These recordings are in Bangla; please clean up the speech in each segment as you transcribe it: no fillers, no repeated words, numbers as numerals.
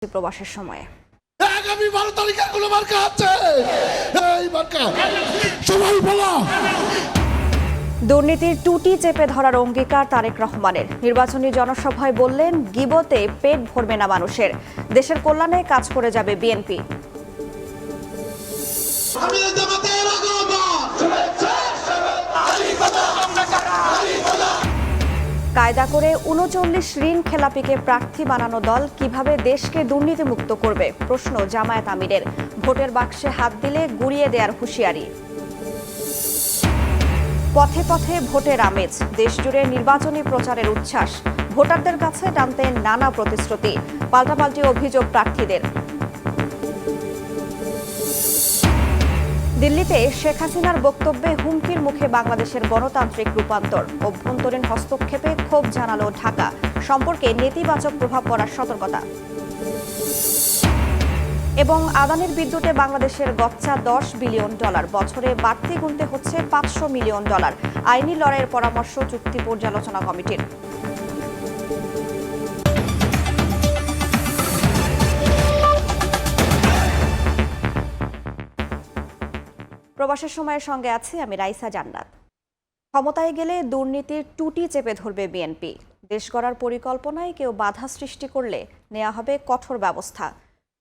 প্রবাসের সময়ে আগামী 12 তারিখে কোনো মার্কা আছে এই মার্কা সবাই বলো। দুর্নীতির টুটি চেপে ধরার অঙ্গীকার তারেক রহমানের। নির্বাচনী জনসভায় বললেন, গিবতে পেট ভরবে না মানুষের, দেশের কল্যাণে কাজ করে যাবে বিএনপি। কায়দা করে ৩৯ ঋণ খেলাপিকে প্রার্থী বানানো দল কিভাবে দেশকে দুর্নীতিমুক্ত করবে, প্রশ্ন জামায়াত আমিরের। ভোটের বাক্সে হাত দিলে গুড়িয়ে দেওয়ার হুঁশিয়ারি। পথে পথে ভোটের আমেজ, দেশজুড়ে নির্বাচনী প্রচারের উচ্ছ্বাস। ভোটারদের কাছে টানতে নানা প্রতিশ্রুতি, পাল্টাপাল্টি অভিযোগ প্রার্থীদের। দিল্লিতে শেখ হাসিনার বক্তব্যে হুমকির মুখে বাংলাদেশের গণতান্ত্রিক রূপান্তর। অভ্যন্তরীণ হস্তক্ষেপে ক্ষোভ জানালো ঢাকা, সম্পর্কে নেতিবাচক প্রভাব পড়ার সতর্কতা। এবং আদানির বিদ্যুতে বাংলাদেশের গচ্চা $10 বিলিয়ন, বছরে বাড়তি গুনতে হচ্ছে $500 মিলিয়ন। আইনি লড়াইয়ের পরামর্শ চুক্তি পর্যালোচনা কমিটির। প্রবাসের সময়ের সঙ্গে আছি আমি রাইসা জান্নাত। ক্ষমতায় গেলে দুর্নীতির টুটি চেপে ধরবে বিএনপি। দেশ গড়ার পরিকল্পনায় কেউ বাধা সৃষ্টি করলে নেওয়া হবে কঠোর ব্যবস্থা।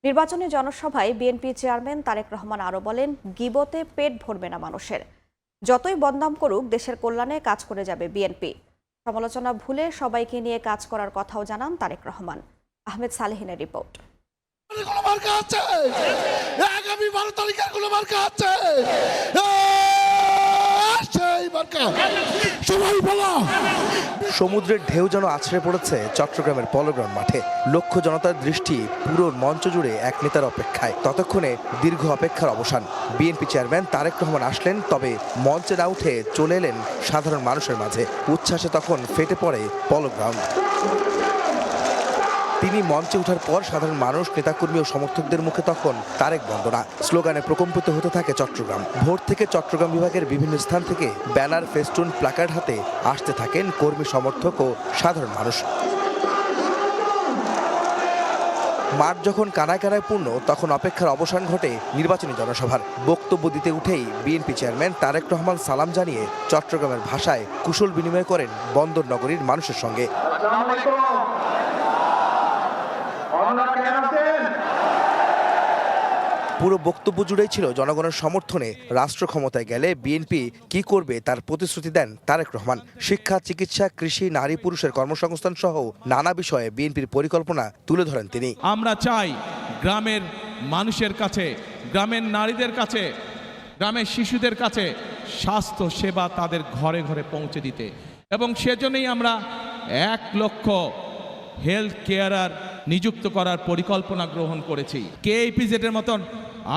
নির্বাচনী জনসভায় বিএনপি চেয়ারম্যান তারেক রহমান আরও বলেন, গিবতে পেট ভরবে না মানুষের, যতই বদনাম করুক দেশের কল্যাণে কাজ করে যাবে বিএনপি। সমালোচনা ভুলে সবাইকে নিয়ে কাজ করার কথাও জানান তারেক রহমান। আহমেদ সালেহিনের রিপোর্ট। কোনো মার্কা আছে আগামী 12 তারিখে কোনো মার্কা আছে সেই মার্কা সবাই বলো। সমুদ্রের ঢেউ যেন আছড়ে পড়েছে চট্টগ্রামের পলোগ্রাউন্ড মাঠে। লক্ষ জনতার দৃষ্টি পুরো মঞ্চ জুড়ে এক নেতার অপেক্ষায়। ততক্ষণে দীর্ঘ অপেক্ষার অবসান। বিএনপি চেয়ারম্যান তারেক রহমান আসলেন, তবে মঞ্চে না উঠে চলে এলেন সাধারণ মানুষের মাঝে। উচ্ছ্বাসে তখন ফেটে পড়ে পলোগ্রাউন্ড। তিনি মঞ্চে ওঠার পর সাধারণ মানুষ, নেতাকর্মী ও সমর্থকদের মুখে তখন তারেক বন্দনা স্লোগানে প্রকম্পিত হতে থাকে চট্টগ্রাম। ভোর থেকে চট্টগ্রাম বিভাগের বিভিন্ন স্থান থেকে ব্যানার, ফেস্টুন, প্ল্যাকার্ড হাতে আসতে থাকেন কর্মী, সমর্থক ও সাধারণ মানুষ। মাঠ যখন কানায় কানায় পূর্ণ, তখন অপেক্ষার অবসান ঘটে নির্বাচনী জনসভার। বক্তব্য দিতে উঠেই বিএনপি চেয়ারম্যান তারেক রহমান সালাম জানিয়ে চট্টগ্রামের ভাষায় কুশল বিনিময় করেন বন্দর নগরীর মানুষের সঙ্গে। পুরো বক্তব্য জুড়েই ছিল জনগণের সমর্থনে রাষ্ট্র ক্ষমতায় গেলে বিএনপি কি করবে তার প্রতিশ্রুতি দেন তারেক রহমান। শিক্ষা, চিকিৎসা, কৃষি, নারী পুরুষের কর্মসংস্থান সহ নানা বিষয়ে বিএনপির পরিকল্পনা তুলে ধরেন তিনি। আমরা চাই গ্রামের মানুষের কাছে, গ্রামের নারীদের কাছে, গ্রামের শিশুদের কাছে স্বাস্থ্য সেবা তাদের ঘরে ঘরে পৌঁছে দিতে, এবং সেজন্যই আমরা 1 লক্ষ হেলথ কেয়ারার নিযুক্ত করার পরিকল্পনা গ্রহণ করেছি। কেইপিজেডের মতন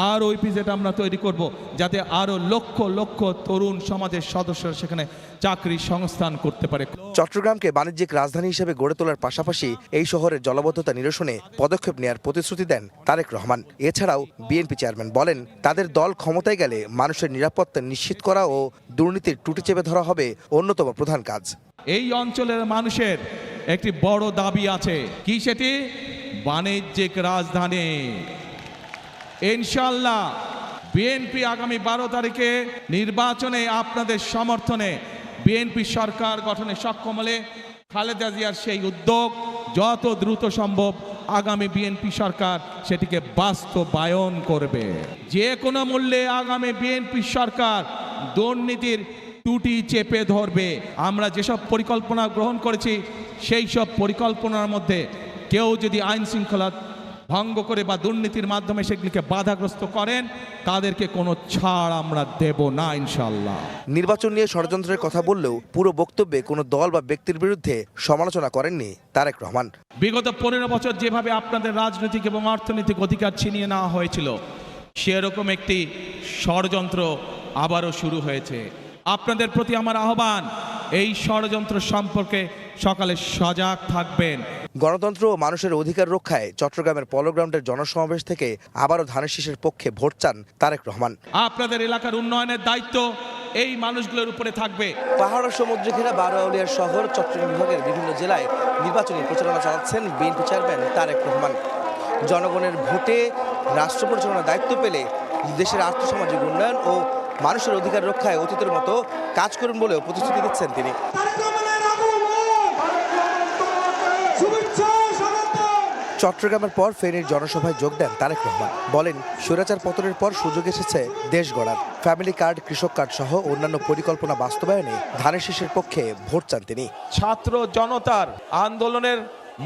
আর ওইপিজেড আমরা তৈরি করব, যাতে আরও লক্ষ লক্ষ তরুণ সমাজের সদস্যরা সেখানে চাকরি সংস্থান করতে পারে। চট্টগ্রামকে বাণিজ্যিক রাজধানী হিসেবে গড়ে তোলার পাশাপাশি এই শহরের জলাবদ্ধতা নিরসনে পদক্ষেপ নেওয়ার প্রতিশ্রুতি দেন তারেক রহমান। এছাড়াও বিএনপি চেয়ারম্যান বলেন, তাদের দল ক্ষমতায় গেলে মানুষের নিরাপত্তা নিশ্চিত করা ও দুর্নীতির টুটি চেপে ধরা হবে অন্যতম প্রধান কাজ। এই অঞ্চলের মানুষের একটি বড় দাবি আছে, কি সেটি? বাণিজ্যিক রাজধানী। ইনশাআল্লাহ বিএনপি আগামী 12 তারিখে নির্বাচনে আপনাদের সমর্থনে বিএনপি সরকার গঠনে সক্ষম হলে খালেদা জিয়ার সেই উদ্যোগ যত দ্রুত সম্ভব আগামী বিএনপি সরকার সেটিকে বাস্তবায়ন করবে। যে কোনো মূল্যে আগামী বিএনপি সরকার দুর্নীতির টুটি চেপে ধরবে। আমরা যেসব পরিকল্পনা গ্রহণ করেছি সেই সব পরিকল্পনার মধ্যে কেউ যদি আইন শৃঙ্খলা ভঙ্গ করে বা দুর্নীতির মাধ্যমে সেগুলিকে বাধাগ্রস্ত করেন, তাদেরকে কোনো ছাড় আমরা দেব না ইনশাআল্লাহ। নির্বাচন নিয়ে ষড়যন্ত্রের কথা বললেও পুরো বক্তব্যে কোনো দল বা ব্যক্তির বিরুদ্ধে সমালোচনা করেননি তারেক রহমান। বিগত 15 বছর যেভাবে আপনাদের রাজনৈতিক এবং অর্থনৈতিক অধিকার ছিনিয়ে নেওয়া হয়েছিল, সেরকম একটি ষড়যন্ত্র আবারও শুরু হয়েছে। আপনাদের প্রতি আমার আহ্বান, এই ষড়যন্ত্র সম্পর্কে সকালে সজাগ থাকবেন। গণতন্ত্র ও মানুষের অধিকার রক্ষায় চট্টগ্রামের পলোগ্রাউন্ডের জনসমাবেশ থেকে আবারও ধানের শীষের পক্ষে ভোট চান তারেক রহমান। আপনাদের এলাকার উন্নয়নের দায়িত্ব এই মানুষগুলোর উপরে থাকবে। পাহাড় ও সমুদ্র ঘেরা বারোয়াউলিয়ার শহর চট্টগ্রাম বিভাগের বিভিন্ন জেলায় নির্বাচনী প্রচারণা চালাচ্ছেন বিএনপি চেয়ারম্যান তারেক রহমান। জনগণের ভোটে রাষ্ট্র পরিচালনার দায়িত্ব পেলে দেশের আর্থসামাজিক উন্নয়ন ও মানুষের অধিকার রক্ষায় অতীতের মতো কাজ করুন বলেও প্রতিশ্রুতি দিচ্ছেন তিনি। চট্টগ্রামের পর ফেনীর জনসভায় যোগ দেন তারেক রহমান। বলেন, স্বৈরাচার পতনের পর সুযোগ এসেছে দেশ গড়ার। ফ্যামিলি কার্ড, কৃষক কার্ড সহ অন্যান্য পরিকল্পনা বাস্তবায়নে ধানের শীষের পক্ষে ভোট চান তিনি। ছাত্র জনতার আন্দোলনের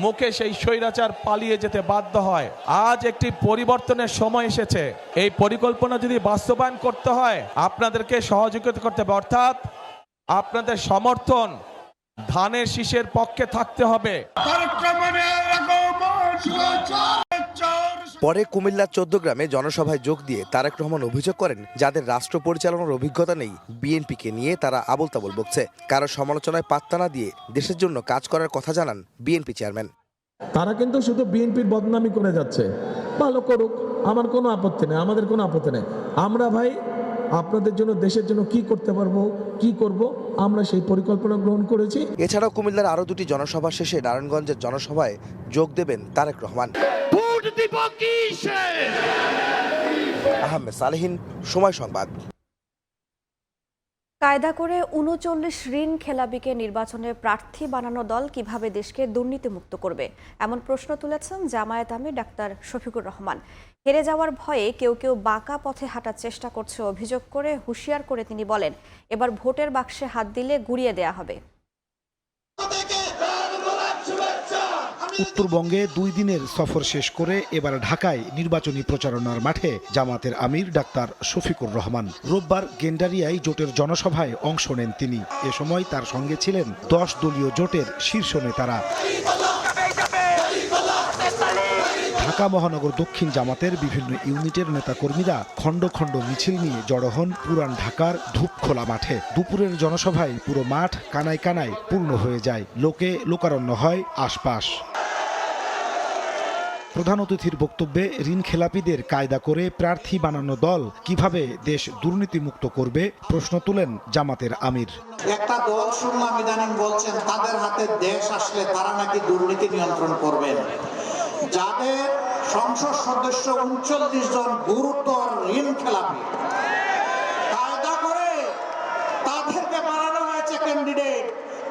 মুখে সেই স্বৈরাচার পালিয়ে যেতে বাধ্য হয়। আজ একটি পরিবর্তনের সময় এসেছে। এই পরিকল্পনা যদি বাস্তবায়ন করতে হয়, আপনাদেরকে সহযোগিতা করতে হবে, অর্থাৎ আপনাদের সমর্থন ধানের শীষের পক্ষে থাকতে হবে। পরে কুমিল্লার 14 গ্রামে জনসভায় যোগ দিয়ে তারেক রহমান অভিযোগ করেন, যাদের রাষ্ট্র পরিচালনার অভিজ্ঞতা নেই বিএনপিকে নিয়ে তারা আবোল তাবোল বকছে। কারো সমালোচনায় পাত্তা না দিয়ে দেশের জন্য কাজ করার কথা জানান বিএনপি চেয়ারম্যান। তারা কিন্তু শুধু বিএনপির বদনামি করে যাচ্ছে। ভালো করুক, আমার কোনো আপত্তি নেই, আমাদের কোনো আপত্তি নেই। আমরা ভাই আপনাদের জন্য, দেশের জন্য কি করতে পারবো, কি করব, আমরা সেই পরিকল্পনা গ্রহণ করেছি। এছাড়াও কুমিল্লার আরও দুটি জনসভা শেষে নারায়ণগঞ্জের জনসভায় যোগ দেবেন তারেক রহমান। আহমেদ সালেহীন, সময় সংবাদ। কায়দা করে ৩৯ ঋণ খেলাপিকে নির্বাচনে প্রার্থী বানানো দল কিভাবে দেশকে দুর্নীতিমুক্ত করবে, এমন প্রশ্ন তুলেছেন জামায়াত আমির ডাক্তার শফিকুর রহমান। হেরে যাওয়ার ভয়ে কেউ কেউ বাঁকা পথে হাঁটার চেষ্টা করছে অভিযোগ করে হুঁশিয়ার করে তিনি বলেন, এবার ভোটের বাক্সে হাত দিলে গুড়িয়ে দেয়া হবে। উত্তরবঙ্গে 2 দিনের সফর শেষ করে এবার ঢাকায় নির্বাচনী প্রচারণার মাঠে জামাতের আমির ডাক্তার শফিকুর রহমান। রোববার গেন্ডারিয়ায় জোটের জনসভায় অংশ নেন তিনি। এ সময় তার সঙ্গে ছিলেন 10 দলীয় জোটের শীর্ষ নেতারা। ঢাকা মহানগর দক্ষিণ জামাতের বিভিন্ন ইউনিটের নেতাকর্মীরা খণ্ড খণ্ড মিছিল নিয়ে জড়ো হন পুরান ঢাকার ধূপখোলা মাঠে। দুপুরের জনসভায় পুরো মাঠ কানায় কানায় পূর্ণ হয়ে যায়। লোকে লোকারণ্য হয় আশপাশ। প্রধান অতিথির বক্তব্যে ঋণ খেলাপিদের কায়দা করে প্রার্থী বানানো দল কিভাবে দেশ দুর্নীতিমুক্ত করবে প্রশ্ন তুলেন জামাতের আমির। একটা দল শুনলাম ইদানিং বলছেন তাদের হাতে দেশ আসলে তারা নাকি দুর্নীতি নিয়ন্ত্রণ করবেন। যাদের সংসদ সদস্য ৩৯ জন গুরুতর ঋণ খেলাপি, কায়দা করে তাদেরকে বানানো হয়েছে ক্যান্ডিডেট,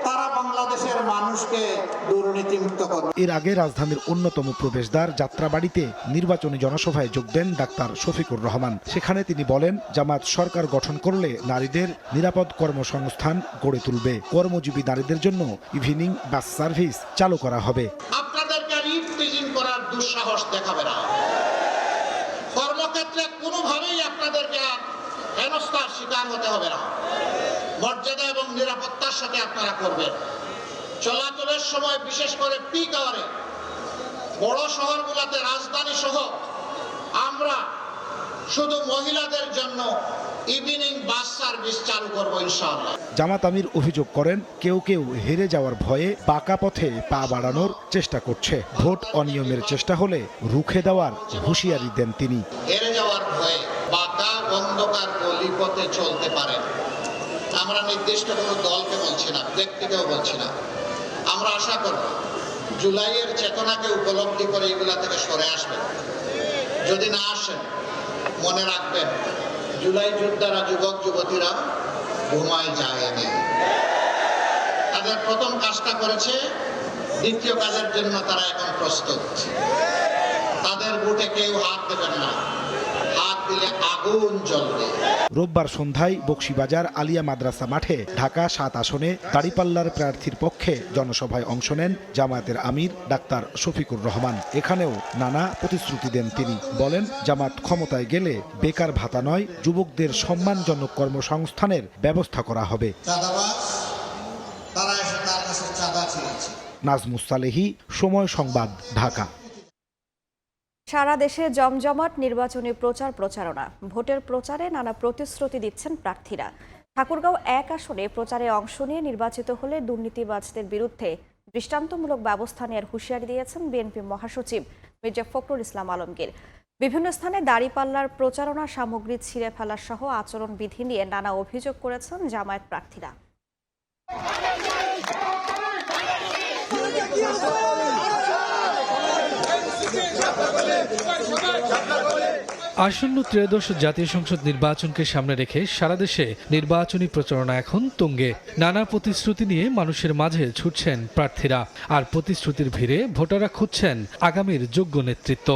তারা বাংলাদেশের মানুষকে দুর্নীতিমুক্ত করবে। এর আগে রাজধানীর অন্যতম প্রবেশদ্বার যাত্রাবাড়িতে নির্বাচনী জনসভায় যোগ দেন ডাক্তার শফিকুর রহমান। সেখানে তিনি বলেন, জামাত সরকার গঠন করলে নারীদের নিরাপদ কর্মসংস্থান গড়ে তুলবে। কর্মজীবী নারীদের জন্য ইভিনিং বাস সার্ভিস চালু করা হবে। আপনাদেরকে রিপ্রেজেন্ট করার দুঃসাহস দেখাবে না। কর্মক্ষেত্রে কোনোভাবেই আপনাদেরকে হেনস্থার শিকার হতে হবে না। মর্যাদা এবং নিরাপত্তার সাথে আপনারা করবেন। চলাচলের সময়, বিশেষ করে পিক আওয়ারে বড় শহরগুলোতে, রাজধানী সহ, আমরা শুধু মহিলাদের জন্য ইভিনিং বাস সার্ভিস চালু করব ইনশাআল্লাহ। জামাত আমির অভিযোগ করেন, কেউ কেউ হেরে যাওয়ার ভয়ে পাকা পথে পা বাড়ানোর চেষ্টা করছে। ভোট অনিয়মের চেষ্টা হলে রুখে দেওয়ার হুঁশিয়ারি দেন তিনি। হেরে যাওয়ার ভয়ে বাঁকা অন্ধকার গলিপথে চলতে পারেন। আমরা নির্দিষ্ট কোনো দলকে বলছি না, ব্যক্তিকেও বলছি না। আমরা আশা করব জুলাইয়ের চেতনাকে উপলব্ধি করে এগুলা থেকে সরে আসবেন। যদি না আসেন, মনে রাখবেন, জুলাই যোদ্ধারা, যুবক যুবতীরা ঘুমায় যায়নি। তাদের প্রথম কাজটা করেছে, দ্বিতীয় কাজের জন্য তারা এখন প্রস্তুত। তাদের বুটে কেউ হাত দেবেন না, হাত দিলে আগুন জ্বলবে। রোববার সন্ধ্যায় বকশীবাজার আলিয়া মাদ্রাসা মাঠে ঢাকা 7 আসনে দাঁড়িপাল্লার প্রার্থীর পক্ষে জনসভায় অংশ নেন জামায়াতের আমির ডাক্তার শফিকুর রহমান। এখানেও নানা প্রতিশ্রুতি দেন তিনি। বলেন, জামাত ক্ষমতায় গেলে বেকার ভাতা নয়, যুবকদের সম্মানজনক কর্মসংস্থানের ব্যবস্থা করা হবে। নাজমুস সালেহী, সময় সংবাদ, ঢাকা। সারা দেশে জমজমাট নির্বাচনী প্রচারণা। ভোটের প্রচারে নানা প্রতিশ্রুতি দিচ্ছেন প্রার্থীরা। ঠাকুরগাঁও 1 আসনে প্রচারে অংশ নিয়ে নির্বাচিত হলে দুর্নীতিবাজদের বিরুদ্ধে দৃষ্টান্তমূলক ব্যবস্থা নেওয়ার হুঁশিয়ারি দিয়েছেন বিএনপি মহাসচিব মির্জা ফখরুল ইসলাম আলমগীর। বিভিন্ন স্থানে দাঁড়িপাল্লার প্রচারণা সামগ্রী ছিঁড়ে ফেলা সহ আচরণবিধি নিয়ে নানা অভিযোগ করেছেন জামায়াত প্রার্থীরা। আসন্ন ত্রয়োদশ জাতীয় সংসদ নির্বাচনকে সামনে রেখে সারা দেশে নির্বাচনী প্রচারণা এখন তুঙ্গে। নানা প্রতিশ্রুতি নিয়ে মানুষের মাঝে ছুটছেন প্রার্থীরা, আর প্রতিশ্রুতির ভিড়ে ভোটাররা খুঁজছেন আগামীর যোগ্য নেতৃত্ব।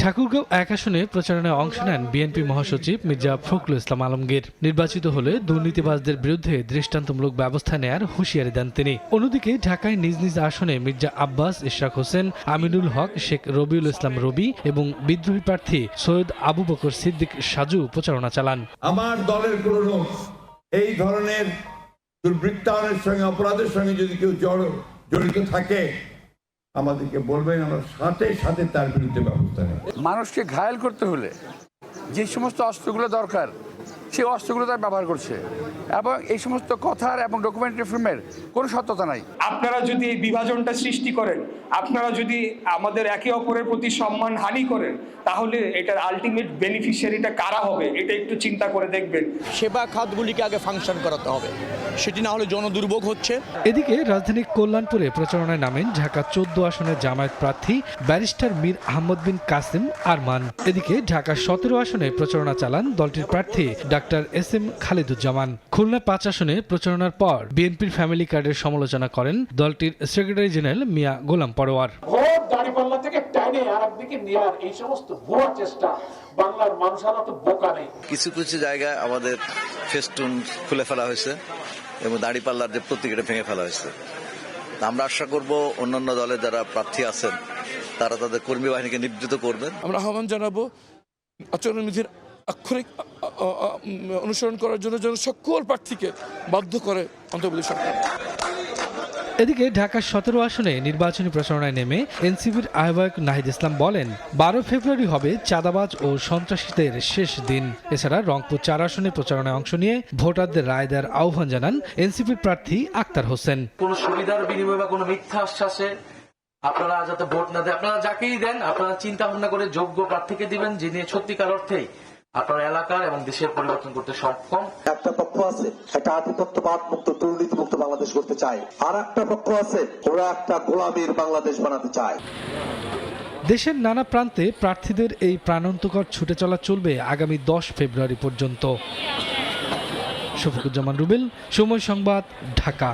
ঠাকুরগাঁও ১ আসনে প্রচারণায় অংশ নেন বিএনপি মহাসচিব মির্জা ফখরুল ইসলাম আলমগীর। নির্বাচিত হলে দুর্নীতিবাজদের বিরুদ্ধে দৃষ্টান্তমূলক ব্যবস্থা নেয়ার হুঁশিয়ারি দেন তিনি। অন্যদিকে ঢাকায় নিজ নিজ আসনে মির্জা আব্বাস, ইশরাক হোসেন, আমিনুল হক, শেখ রবিউল ইসলাম রবি এবং বিদ্রোহী প্রার্থী সৈয়দ আবু বকর সিদ্দিক সাজু প্রচারণা চালান। আমার দলের কোনো লোক এই ধরনের দুর্বৃত্তায়নের সঙ্গে, অপরাধের সঙ্গে যদি কেউ জড়িত থাকে আমাদেরকে বলবেন, আমরা সাথে সাথে তার বিরুদ্ধে ব্যবস্থা নেব। মানুষকে ঘায়েল করতে হলে যে সমস্ত অস্ত্রগুলো দরকার সেই অস্ত্রগুলো তার ব্যবহার করছে, এবং এই সমস্ত কথার এবং ডকুমেন্টারি ফিল্মের কোনো সত্যতা নাই। আপনারা যদি এই বিভাজনটা সৃষ্টি করেন, আপনারা যদি আমাদের একে অপরের প্রতি সম্মান হানি করেন, তাহলে এটার আলটিমেট বেনিফিশিয়ারিটা কারা হবে এটা একটু চিন্তা করে দেখবেন। সেবা খাতগুলিকে আগে ফাংশন করাতে হবে, সেটি না হলে জনদুর্ভোগ হচ্ছে। এদিকে রাজধানীর কল্যাণপুরে প্রচারণায় নামেন ঢাকা ১৪ আসনের জামায়াত প্রার্থী ব্যারিস্টার মীর আহমদ বিন কাসিম আরমান। এদিকে ঢাকা ১৭ আসনে প্রচারণা চালান দলটির প্রার্থী ডাক্তার এস.এম. খালিদুজ্জামান। খুলনা ৫ আসনে প্রচারণার পর বিএনপির ফ্যামিলি কার্ডের সমালোচনা করেন দলটির সেক্রেটারি জেনারেল মিয়া গোলাম পরোয়ার। ভোট দাঁড়িপাল্লা থেকে টানে আরেকদিকে নেওয়ার এই সমস্ত ভুয়া চেষ্টা, বাংলার মানুষেরা তো বোকা নেই। কিছু কিছু জায়গায় আমাদের ফেস্টুন খুলে ফেলা হয়েছে এবং দাঁড়িপাল্লার যে প্রতীকটা ভেঙে ফেলা হয়েছে। আমরা আশা করব অন্যান্য দলের যারা প্রার্থী আছেন তারা তাদের কর্মী বাহিনীকে নিবৃত্ত করবেন। আমরা আহ্বান জানাবো আচরণবিধির আক্ষরিক অনুসরণ করার জন্য যেন সকল প্রার্থীকে বাধ্য করে অন্তর্বর্তী সরকার। এদিকে ঢাকা ১৭ আসনে নির্বাচনী প্রচারণায় নেমে এনসিপির আহ্বায়ক নাহিদ ইসলাম বলেন, ১২ ফেব্রুয়ারি হবে চাঁদাবাজ ও সন্ত্রাসীদের শেষ দিন। এছাড়া রংপুর ৪ আসনে প্রচারণায় অংশ নিয়ে ভোটারদের রায় দেওয়ার আহ্বান জানান এনসিপির প্রার্থী আক্তার হোসেন। কোন সুবিধার বিনিময়ে বা কোনো মিথ্যা আশ্বাসে আপনারা যাতে ভোট না দেন, আপনারা যাকেই দেন আপনারা চিন্তা ভাবনা করে যোগ্য প্রার্থীকে দিবেন, যিনি সত্যিকার অর্থেই আপনার এলাকার এবং দেশের পরিবর্তন করতে সক্ষম। একটা পক্ষ আছে একটা আধিপত্যবাদ মুক্ত, দুর্নীতি মুক্ত বাংলাদেশ করতে চায়, আর একটা পক্ষ আছে ওরা একটা গোলামীর বাংলাদেশ বানাতে চায়। দেশের নানা প্রান্তে প্রার্থীদের এই প্রাণান্তকর ছুটে চলা চলবে আগামী ১০ ফেব্রুয়ারি পর্যন্ত। শফিকুজ্জামান রুবেল, সময় সংবাদ, ঢাকা।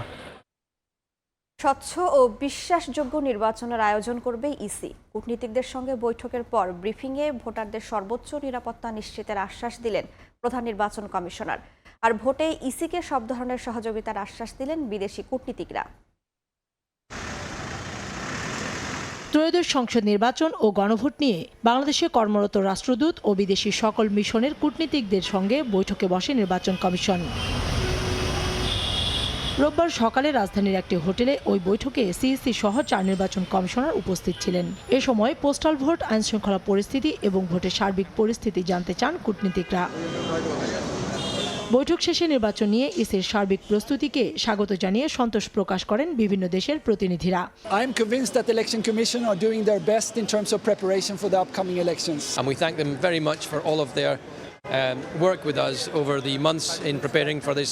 স্বচ্ছ ও বিশ্বাসযোগ্য নির্বাচনের আয়োজন করবে ইসি। কূটনীতিকদের সঙ্গে বৈঠকের পর ব্রিফিংয়ে ভোটারদের সর্বোচ্চ নিরাপত্তা নিশ্চিতের আশ্বাস দিলেন প্রধান নির্বাচন কমিশনার। আর ভোটে ইসিকে সব ধরনের সহযোগিতার আশ্বাস দিলেন বিদেশি কূটনীতিকরা। ত্রয়োদশ সংসদ নির্বাচন ও গণভোট নিয়ে বাংলাদেশে কর্মরত রাষ্ট্রদূত ও বিদেশি সকল মিশনের কূটনীতিকদের সঙ্গে বৈঠকে বসে নির্বাচন কমিশন। রোববার সকালে রাজধানীর একটি হোটেলে ওই বৈঠকে সিইসি সহ ৪ নির্বাচন কমিশনার উপস্থিত ছিলেন। এ সময় পোস্টাল ভোট, আইনশৃঙ্খলা পরিস্থিতি এবং ভোটের সার্বিক পরিস্থিতি জানতে চান কূটনীতিকরা। বৈঠক শেষে নির্বাচন নিয়ে ইসির সার্বিক প্রস্তুতিকে স্বাগত জানিয়ে সন্তোষ প্রকাশ করেন বিভিন্ন দেশের প্রতিনিধিরা। I am convinced that the Election Commission are doing their best in terms of preparation for the upcoming elections. And we thank them very much for all of their work with us over the months in preparing for this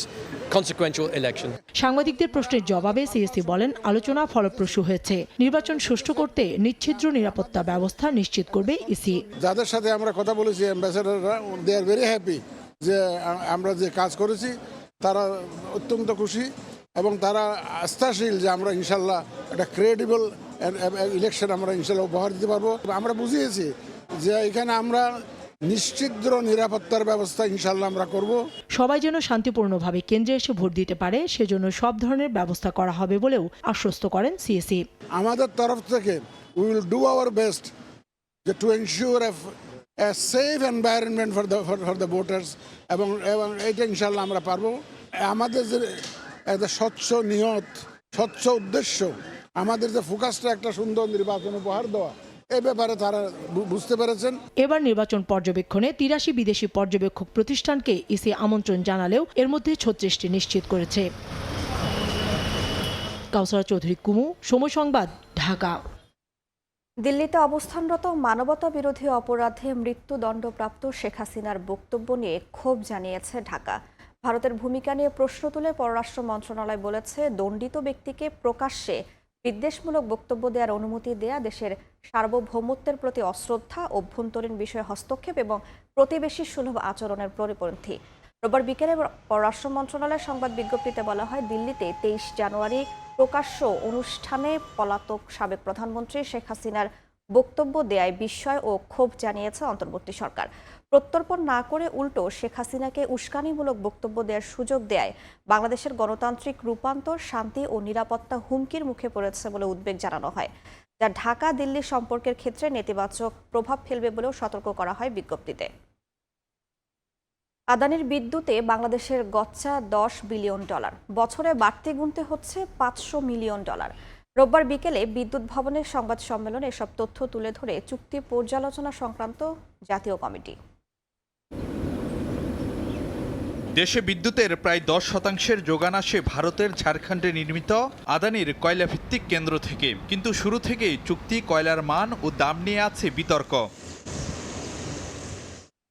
consequential election. সাংবাদিকদের প্রশ্নের জবাবে সিইসি বলেন, আলোচনা ফলপ্রসূ হয়েছে। নির্বাচন সুষ্ঠু করতে নিশ্ছিদ্র নিরাপত্তা ব্যবস্থা নিশ্চিত করবে ইসি। যাদের সাথে আমরা কথা বলেছি অ্যাম্বাসেডাররা, দে আর ভেরি হ্যাপি যে আমরা যে কাজ করেছি তারা অত্যন্ত খুশি এবং তারা আস্থাশীল যে আমরা ইনশাল্লাহ একটা ক্রেডিবল ইলেকশন আমরা ইনশাল্লাহ উপহার দিতে পারবো। আমরা বুঝিয়েছি যে এখানে আমরা নিশ্চিদ্র নিরাপত্তার ব্যবস্থা ইনশাল্লাহ আমরা করব। সবাই যেন শান্তিপূর্ণভাবে কেন্দ্রে এসে ভোট দিতে পারে সেজন্য সব ধরনের ব্যবস্থা করা হবে বলেও আশ্বস্ত করেন সিইসি। আমাদের তরফ থেকে we will do our best to ensure a safe environment for the voters এবং এটা ইনশাল্লাহ আমরা পারবো। আমাদের যে একটা স্বচ্ছ নিয়ত, স্বচ্ছ উদ্দেশ্য, আমাদের যে ফোকাসটা একটা সুন্দর নির্বাচন উপহার দেওয়া, এই ব্যাপারে তারা বুঝতে পেরেছেন। এবার নির্বাচন পর্যবেক্ষণে ৮৩ বিদেশি পর্যবেক্ষক প্রতিষ্ঠানকে ইসি আমন্ত্রণ জানালেও এর মধ্যে ৩৬টি নিশ্চিত করেছে। কাউসারা চৌধুরী কুমু, সময় সংবাদ, ঢাকা। দিল্লিতে অবস্থানরত মানবতা বিরোধী অপরাধে মৃত্যুদণ্ডপ্রাপ্ত শেখ হাসিনার বক্তব্য নিয়ে ক্ষোভ জানিয়েছে ঢাকা। ভারতের ভূমিকা নিয়ে প্রশ্ন তুলে পররাষ্ট্র মন্ত্রণালয় বলেছে, দণ্ডিত ব্যক্তিকে প্রকাশ্যে বিদ্বেষমূলক বক্তব্য দেওয়ার অনুমতি দেয়া দেশের সার্বভৌমত্বের প্রতি অশ্রদ্ধা, অভ্যন্তরীণ বিষয়ে হস্তক্ষেপ এবং প্রতিবেশী সুলভ আচরণের পরিপন্থী। রোববার বিকেলে পররাষ্ট্র মন্ত্রণালয়ের সংবাদ বিজ্ঞপ্তিতে বলা হয়, দিল্লিতে 23 জানুয়ারি প্রকাশ্য অনুষ্ঠানে পলাতক সাবেক প্রধানমন্ত্রী শেখ হাসিনার বক্তব্য দেয়ায় বিস্ময় ও ক্ষোভ জানিয়েছে অন্তর্বর্তী সরকার। প্রত্যর্পণ না করে উল্টো শেখ হাসিনাকে উস্কানিমূলক বক্তব্য দেওয়ার সুযোগ দেয় বাংলাদেশের গণতান্ত্রিক রূপান্তর, শান্তি ও নিরাপত্তা হুমকির মুখে পড়েছে বলে উদ্বেগ জানানো হয়, যা ঢাকা দিল্লি সম্পর্কের ক্ষেত্রে নেতিবাচক প্রভাব ফেলবে বলেও সতর্ক করা হয় বিজ্ঞপ্তিতে। আদানির বিদ্যুতে বাংলাদেশের গচ্চা $10 বিলিয়ন, বছরে বাড়তি গুনতে হচ্ছে $500 মিলিয়ন। রোববার বিকেলে বিদ্যুৎ ভবনের সংবাদ সম্মেলনে এসব তথ্য তুলে ধরে চুক্তি পর্যালোচনা সংক্রান্ত জাতীয় কমিটি। দেশে বিদ্যুতের প্রায় 10% যোগান আসে ভারতের ঝাড়খণ্ডে নির্মিত আদানির কয়লাভিত্তিক কেন্দ্র থেকে। কিন্তু শুরু থেকেই চুক্তি কয়লার মান ও দাম নিয়ে আছে বিতর্ক।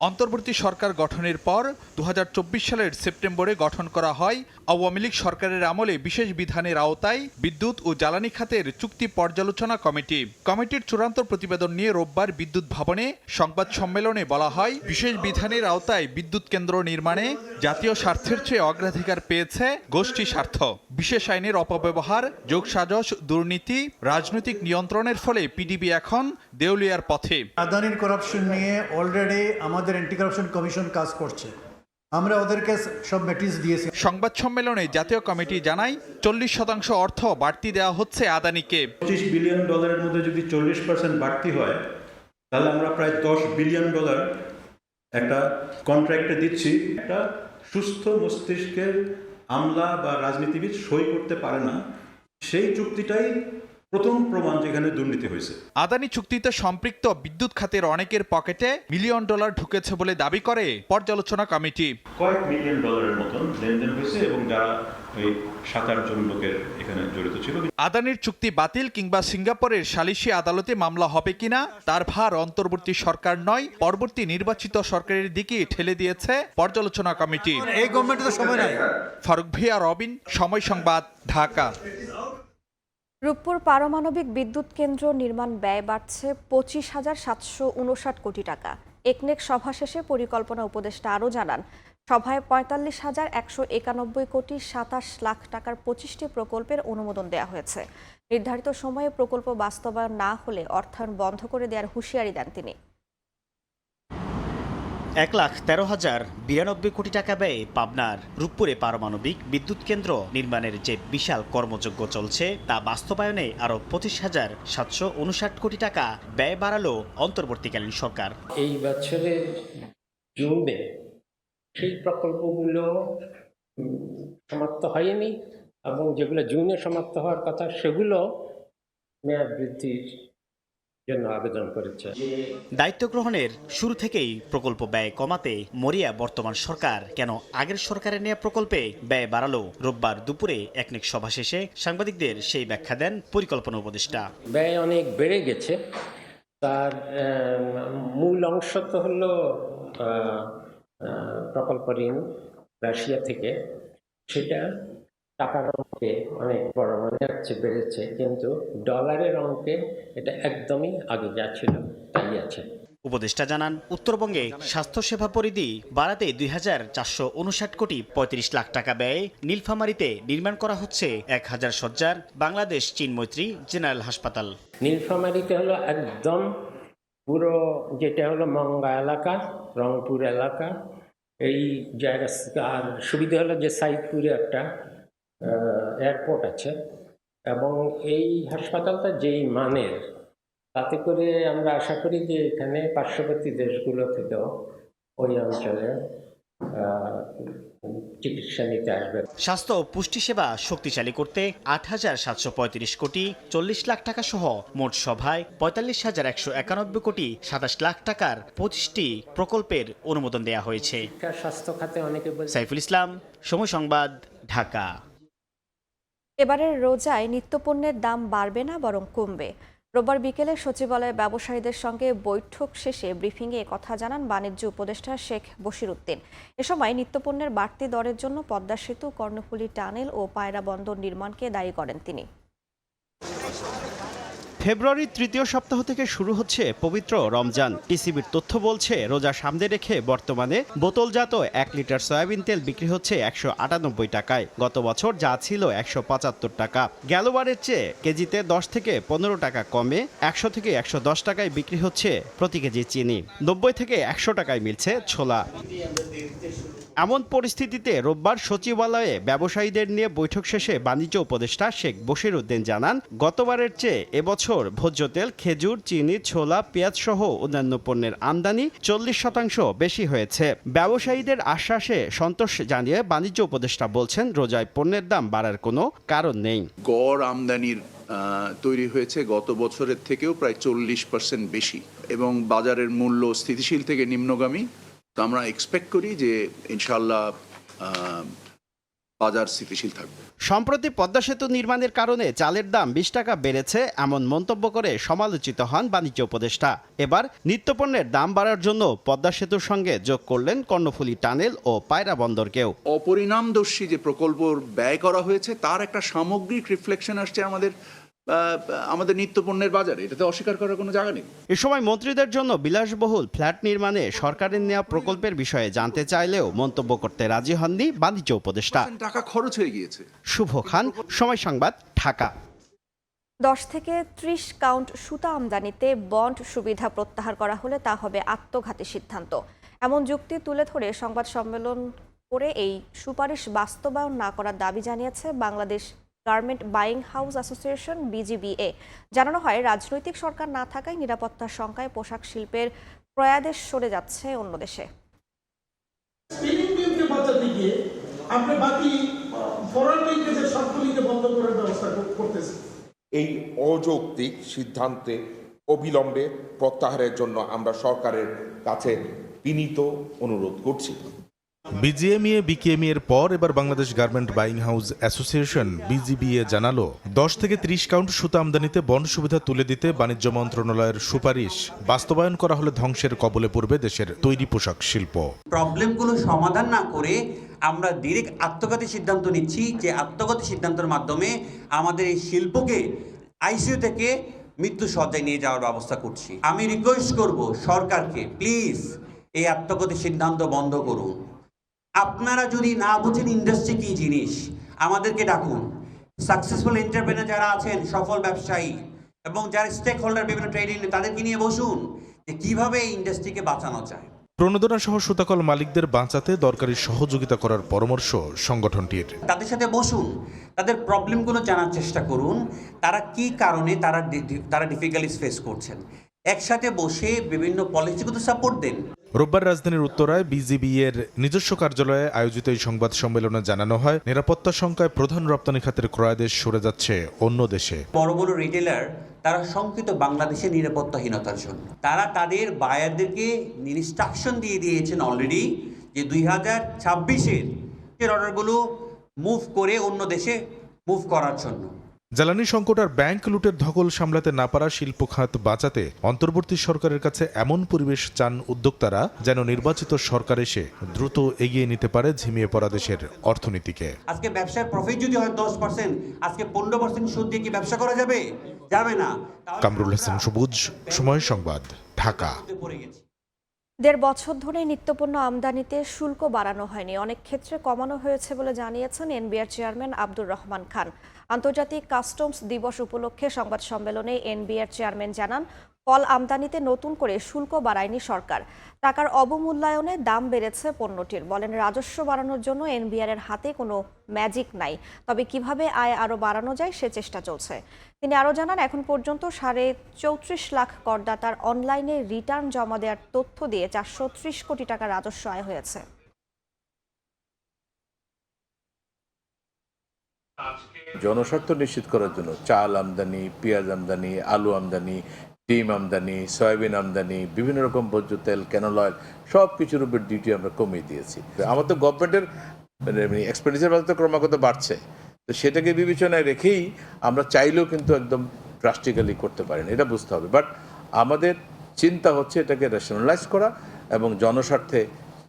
অন্তর্বর্তী সরকার গঠনের পর 2024 সালের সেপ্টেম্বরে গঠন করা হয় আওয়ামী লীগ সরকারের আমলে বিশেষ বিধানের আওতায় বিদ্যুৎ ও জ্বালানি খাতের চুক্তি পর্যালোচনা কমিটি। কমিটির চূড়ান্ত প্রতিবেদন নিয়ে রোববার বিদ্যুৎ ভবনে সংবাদ সম্মেলনে বলা হয়, বিশেষ বিধানের আওতায় বিদ্যুৎ কেন্দ্র নির্মাণে জাতীয় স্বার্থের চেয়ে অগ্রাধিকার পেয়েছে গোষ্ঠী স্বার্থ। বিশেষ আইনের অপব্যবহার, যোগসাজশ, দুর্নীতি, রাজনৈতিক নিয়ন্ত্রণের ফলে পিডিবি এখন দেউলিয়ার পথে। আদানির করাপশন নিয়ে অলরেডি আমাদের অ্যান্টি কারাপশন কমিশন কাজ করছে, আমরা ওদেরকে সব নোটিশ দিয়েছি। সংবাদ সম্মেলনে জাতীয় কমিটি জানায়, 40% অর্থ বাড়তি দেওয়া হচ্ছে আদানিকে। $25 বিলিয়ন মধ্যে যদি 40% বাড়তি হয়, তাহলে আমরা প্রায় $10 বিলিয়ন একটা কন্ট্রাক্টে দিচ্ছি। একটা সুস্থ মস্তিষ্কের আমলা বা রাজনীতিবিদ সই করতে পারে না, সেই চুক্তিটাই প্রথম প্রমাণ যেখানে দুর্নীতি হয়েছে। আদানি চুক্তিতে সম্পৃক্ত বিদ্যুৎ খাতের অনেকের পকেটে $1 মিলিয়ন ঢুকেছে বলে দাবি করে পর্যালোচনা কমিটি। কয়েক $1 মিলিয়ন মতন লেনদেন হয়েছে এবং যারা ওই 7-8 জন লোকের এখানে জড়িত ছিল। আদানির চুক্তি বাতিল কিংবা সিঙ্গাপুরের সালিশি আদালতে মামলা হবে কিনা তার ভার অন্তর্বর্তী সরকার নয়, পরবর্তী নির্বাচিত সরকারের দিকে ঠেলে দিয়েছে পর্যালোচনা কমিটি। এই গভর্নমেন্টের সময় নাই। ফারুক ভিয়া, রবিন, সময় সংবাদ, ঢাকা। রূপপুর পারমাণবিক বিদ্যুৎ কেন্দ্র নির্মাণ ব্যয় বাড়ছে 25,759 কোটি টাকা। একনেক সভা শেষে পরিকল্পনা উপদেষ্টা আরও জানান, সভায় 45,191 কোটি 27 লাখ টাকার 25টি প্রকল্পের অনুমোদন দেওয়া হয়েছে। নির্ধারিত সময়ে প্রকল্প বাস্তবায়ন না হলে অর্থায়ন বন্ধ করে দেওয়ার হুঁশিয়ারি দেন তিনি। 1,13,092 কোটি টাকা ব্যয়ে পাবনার রূপপুরে পারমাণবিক বিদ্যুৎ কেন্দ্র নির্মাণের যে বিশাল কর্মযজ্ঞ চলছে তা বাস্তবায়নে আরও 25,759 কোটি টাকা ব্যয় বাড়ালো অন্তর্বর্তীকালীন সরকার। এই বছরের জুনে সেই প্রকল্পগুলো সমাপ্ত হয়নি এবং যেগুলো জুনে সমাপ্ত হওয়ার কথা সেগুলো মেয়াদ বৃদ্ধির জন্য আবেদন করেছে। দায়িত্ব গ্রহণের শুরু থেকেই প্রকল্প ব্যয় কমাতে মরিয়া বর্তমান সরকার কেন আগের সরকারের নেওয়া প্রকল্পে ব্যয় বাড়ালো? রোববার দুপুরে একনেক সভা শেষে সাংবাদিকদের সেই ব্যাখ্যা দেন পরিকল্পনা উপদেষ্টা। ব্যয় অনেক বেড়ে গেছে, তার মূল অংশ তো হলো প্রকল্প ঋণ রাশিয়া থেকে, সেটা টাকার অঙ্কে অনেক বড় মনে হচ্ছে বেড়েছে, কিন্তু ডলারের অঙ্কে এটা একদমই আগে যা ছিল তাই আছে। উপদেষ্টা জানান, উত্তরবঙ্গে স্বাস্থ্যসেবা পরিধি বাড়াতে 2,459 কোটি 35 লাখ টাকা ব্যয়ে নীলফামারীতে নির্মাণ করা হচ্ছে 1,000 শয্যার বাংলাদেশ চীন মৈত্রী জেনারেল হাসপাতাল। নীলফামারীতে হলো একদম পুরো যেটা হলো মঙ্গা এলাকা, রংপুর এলাকা, এই জায়গা। আর সুবিধা হলো যে সাইদপুরে একটা এয়ারপোর্ট আছে এবং এই হাসপাতালটা যেই মানের, তাতে করে আমরা আশা করি যে এখানে পার্শ্ববর্তী দেশগুলো থেকেও ওই অঞ্চলে চিকিৎসা নিতে আসবে। স্বাস্থ্য ও পুষ্টি সেবা শক্তিশালী করতে 8,735 কোটি 40 লাখ টাকা সহ মোট সভায় 45,191 কোটি 27 লাখ টাকার 25টি প্রকল্পের অনুমোদন দেওয়া হয়েছে। স্বাস্থ্য খাতে অনেকে সাইফুল ইসলাম, সময় সংবাদ, ঢাকা। এবারের রোজায় নিত্যপণ্যের দাম বাড়বে না, বরং কমবে। রোববার বিকেলে সচিবালয়ে ব্যবসায়ীদের সঙ্গে বৈঠক শেষে ব্রিফিংয়ে কথা জানান বাণিজ্য উপদেষ্টা শেখ বশির উদ্দিন। এ সময় নিত্যপণ্যের বাড়তি দরের জন্য পদ্মা সেতু, কর্ণফুলী টানেল ও পায়রা বন্দর নির্মাণকে দায়ী করেন তিনি। ফেব্রুয়ারির তৃতীয় সপ্তাহ থেকে শুরু হচ্ছে পবিত্র রমজান। টিসিবির তথ্য বলছে রোজা সামনে রেখে বর্তমানে বোতলজাত 1 লিটার সয়াবিন তেল বিক্রি হচ্ছে 198 টাকায়। গত বছর যা ছিল 175 টাকা। গেলবারের চেয়ে কেজিতে 10 থেকে 15 টাকা কমে 100 থেকে 110 টাকায় বিক্রি হচ্ছে প্রতি কেজি চিনি। 90 থেকে 100 টাকায় মিলছে ছোলা। এমন পরিস্থিতিতে রোববার সচিবালয়ে ব্যবসায়ীদের নিয়ে বৈঠক শেষে বাণিজ্য উপদেষ্টা শেখ বশির উদ্দিন জানান, গতবারের চেয়ে এবছর ভোজ্য তেল, খেজুর, চিনি, ছোলা, পেঁয়াজ সহ অন্যান্য পণ্যের আমদানি 40% বেশি হয়েছে। ব্যবসায়ীদের আশ্বাসে সন্তোষ জানিয়ে বাণিজ্য উপদেষ্টা বলছেন, রোজায় পণ্যের দাম বাড়ার কোনো কারণ নেই। গড় আমদানির তৈরি হয়েছে গত বছরের থেকেও প্রায় 40% বেশি এবং বাজারের মূল্য স্থিতিশীল থেকে নিম্নগামী। তো আমরা এক্সপেক্ট করি যে ইনশাআল্লাহ বাজার স্থিতিশীল থাকবে। সম্প্রতি পদ্মা সেতু নির্মাণের কারণে চালের দাম 20 টাকা বেড়েছে এমন মন্তব্য করে সমালোচিত হন বাণিজ্য উপদেষ্টা। এবার নিত্যপণ্যের দাম বাড়ার জন্য পদ্মা সেতুর সঙ্গে যোগ করলেন কর্ণফুলী টানেল ও পায়রা বন্দরকেও। অপরিণামদর্শী যে প্রকল্প ব্যয় করা হয়েছে তার একটা সামগ্রিক রিফ্লেকশন আসছে আমাদের নিত্যপণ্যের বাজারে, এটাতে অস্বীকার করার কোনো জায়গা নেই। এ সময় মন্ত্রীদের জন্য বিলাসবহুল ফ্ল্যাট নির্মাণে সরকারের নেওয়া প্রকল্পের বিষয়ে জানতে চাইলেও মন্তব্য করতে রাজি হননি বাণিজ্য উপদেষ্টা। টাকা খরচ হয়ে গিয়েছে। শুভ খান, সময় সংবাদ, ঢাকা। 10 থেকে 30 কাউন্ট সুতা আমদানিতে বন্ড সুবিধা প্রত্যাহার করা হলে তা হবে আত্মঘাতী সিদ্ধান্ত। এমন যুক্তি তুলে ধরে সংবাদ সম্মেলন করে এই সুপারিশ বাস্তবায়ন না করার দাবি জানিয়েছে Bangladesh garment buying house association BGBA। জানানো হয়, রাজনৈতিক সরকার না থাকায় নিরাপত্তার শঙ্কায় পোশাক শিল্পের প্রয়াদেশ সরে যাচ্ছে অন্য দেশে। এই অযৌক্তিক সিদ্ধান্তে অবিলম্বে প্রত্যাহারের জন্য আমরা সরকারের কাছে বিনীত অনুরোধ করছি। বিজিএমইএ বিকেএমই এর পর এবার Bangladesh garment buying house association BGBA জানালো, 10 থেকে 30 কাউন্ট সুতা আমদানিতে বন্ড সুবিধা তুলে দিতে বাণিজ্য মন্ত্রণালয়ের সুপারিশ বাস্তবায়ন করা হলে ধ্বংসের কবলে পড়বে দেশের তৈরি পোশাক শিল্প। প্রবলেমগুলো সমাধান না করে আমরা ডিরেক্ট আত্মঘাতী সিদ্ধান্ত নিচ্ছি, যে আত্মঘাতী সিদ্ধান্তের মাধ্যমে আমাদের এই শিল্পকে আইসিইউ থেকে মৃত্যু সজ্জায় নিয়ে যাওয়ার ব্যবস্থা করছি। আমি রিকোয়েস্ট করব সরকারকে, প্লিজ এই আত্মঘাতী সিদ্ধান্ত বন্ধ করুন। আপনারা যদি না বুঝেন ইন্ডাস্ট্রি কি জিনিস, আমাদেরকে ডাকুন। সাকসেসফুল এন্টারপ্রেনার যারা আছেন, সফল ব্যবসায়ী এবং যারা স্টেক হোল্ডার বিভিন্ন ট্রেড ইউনিয়ন, তাদেরকে নিয়ে বসুন যে কিভাবে এই ইন্ডাস্ট্রিকে বাঁচানো যায়। প্রণোদনা সহ সুতাকল মালিকদের বাঁচাতে দরকারি সহযোগিতা করার পরামর্শ সংগঠনটির। তাদের সাথে বসুন, তাদের প্রবলেমগুলো জানার চেষ্টা করুন, তারা কি কারণে তারা ডিফিকাল্টিস ফেস করছেন। একসাথে বসে বিভিন্ন পলিসিগুলো সাপোর্ট দেন। রোববার রাজধানীর উত্তরায় BGBA এর নিজস্ব কার্যালয়ে আয়োজিত এই সংবাদ সম্মেলনে জানানো হয়, নিরাপত্তা শঙ্কায় প্রধান রপ্তানি খাতের ক্রয়াদেশ সরে যাচ্ছে অন্য দেশে। বড় বড় রিটেলার তারা শঙ্কিত বাংলাদেশের নিরাপত্তাহীনতার জন্য। তারা তাদের বায়ারদেরকে ইনস্ট্রাকশন দিয়ে দিয়েছেন অলরেডি যে 2026-এর অর্ডারগুলো মুভ করে অন্য দেশে মুভ করার জন্য। জ্বালানি সংকট আর ব্যাংক লুটের ধকল সামলাতে না পারা শিল্প খাত বাঁচাতে অন্তর্বর্তী সরকারের কাছে এমন পরিবেশ চান উদ্যোক্তারা যেন নির্বাচিত সরকার এসে দ্রুত এগিয়ে নিতে পারে ঝিমিয়ে পড়া দেশের অর্থনীতিকে। আজকে ব্যবসার প্রফিট যদি হয় 10%, আজকে 15% সুদ দিয়ে কি ব্যবসা করা যাবে? যাবে না। কামরুল হাসান সবুজ, সময় সংবাদ, ঢাকা। 1.5 বছর ধরে নিত্যপণ্য আমদানিতে শুল্ক বাড়ানো হয়নি, অনেক ক্ষেত্রে কমানো হয়েছে বলে জানিয়েছেন এনবিআর চেয়ারম্যান আব্দুর রহমান খান। আন্তর্জাতিক কাস্টমস দিবস উপলক্ষে সংবাদ সম্মেলনে এনবিআর চেয়ারম্যান জানান, ফল আমদানিতে নতুন করে শুল্ক বাড়ায়নি সরকার। টাকার অবমূল্যায়নে দাম বেড়েছে পণ্যটির। বলেন, রাজস্ব বাড়ানোর জন্য এনবিআর এর হাতে কোনো ম্যাজিক নাই, তবে কিভাবে আয় আরও বাড়ানো যায় সে চেষ্টা চলছে। তিনি আরও জানান, এখন পর্যন্ত 34.5 লাখ করদাতার অনলাইনে রিটার্ন জমা দেওয়ার তথ্য দিয়ে 430 কোটি টাকা রাজস্ব আয় হয়েছে। জনস্বার্থ নিশ্চিত করার জন্য চাল আমদানি, পেঁয়াজ আমদানি, আলু আমদানি, ডিম আমদানি, সয়াবিন আমদানি, বিভিন্ন রকম ভোজ্য তেল, ক্যানোলা অয়েল, সব কিছুর উপর ডিউটি আমরা কমিয়ে দিয়েছি। আমার তো গভর্নমেন্টের এক্সপেন্ডিচার বাজেট ক্রমাগত বাড়ছে, তো সেটাকে বিবেচনায় রেখেই আমরা চাইলেও কিন্তু একদম ড্রাস্টিক্যালি করতে পারি না, এটা বুঝতে হবে। বাট আমাদের চিন্তা হচ্ছে এটাকে রেশনালাইজ করা এবং জনস্বার্থে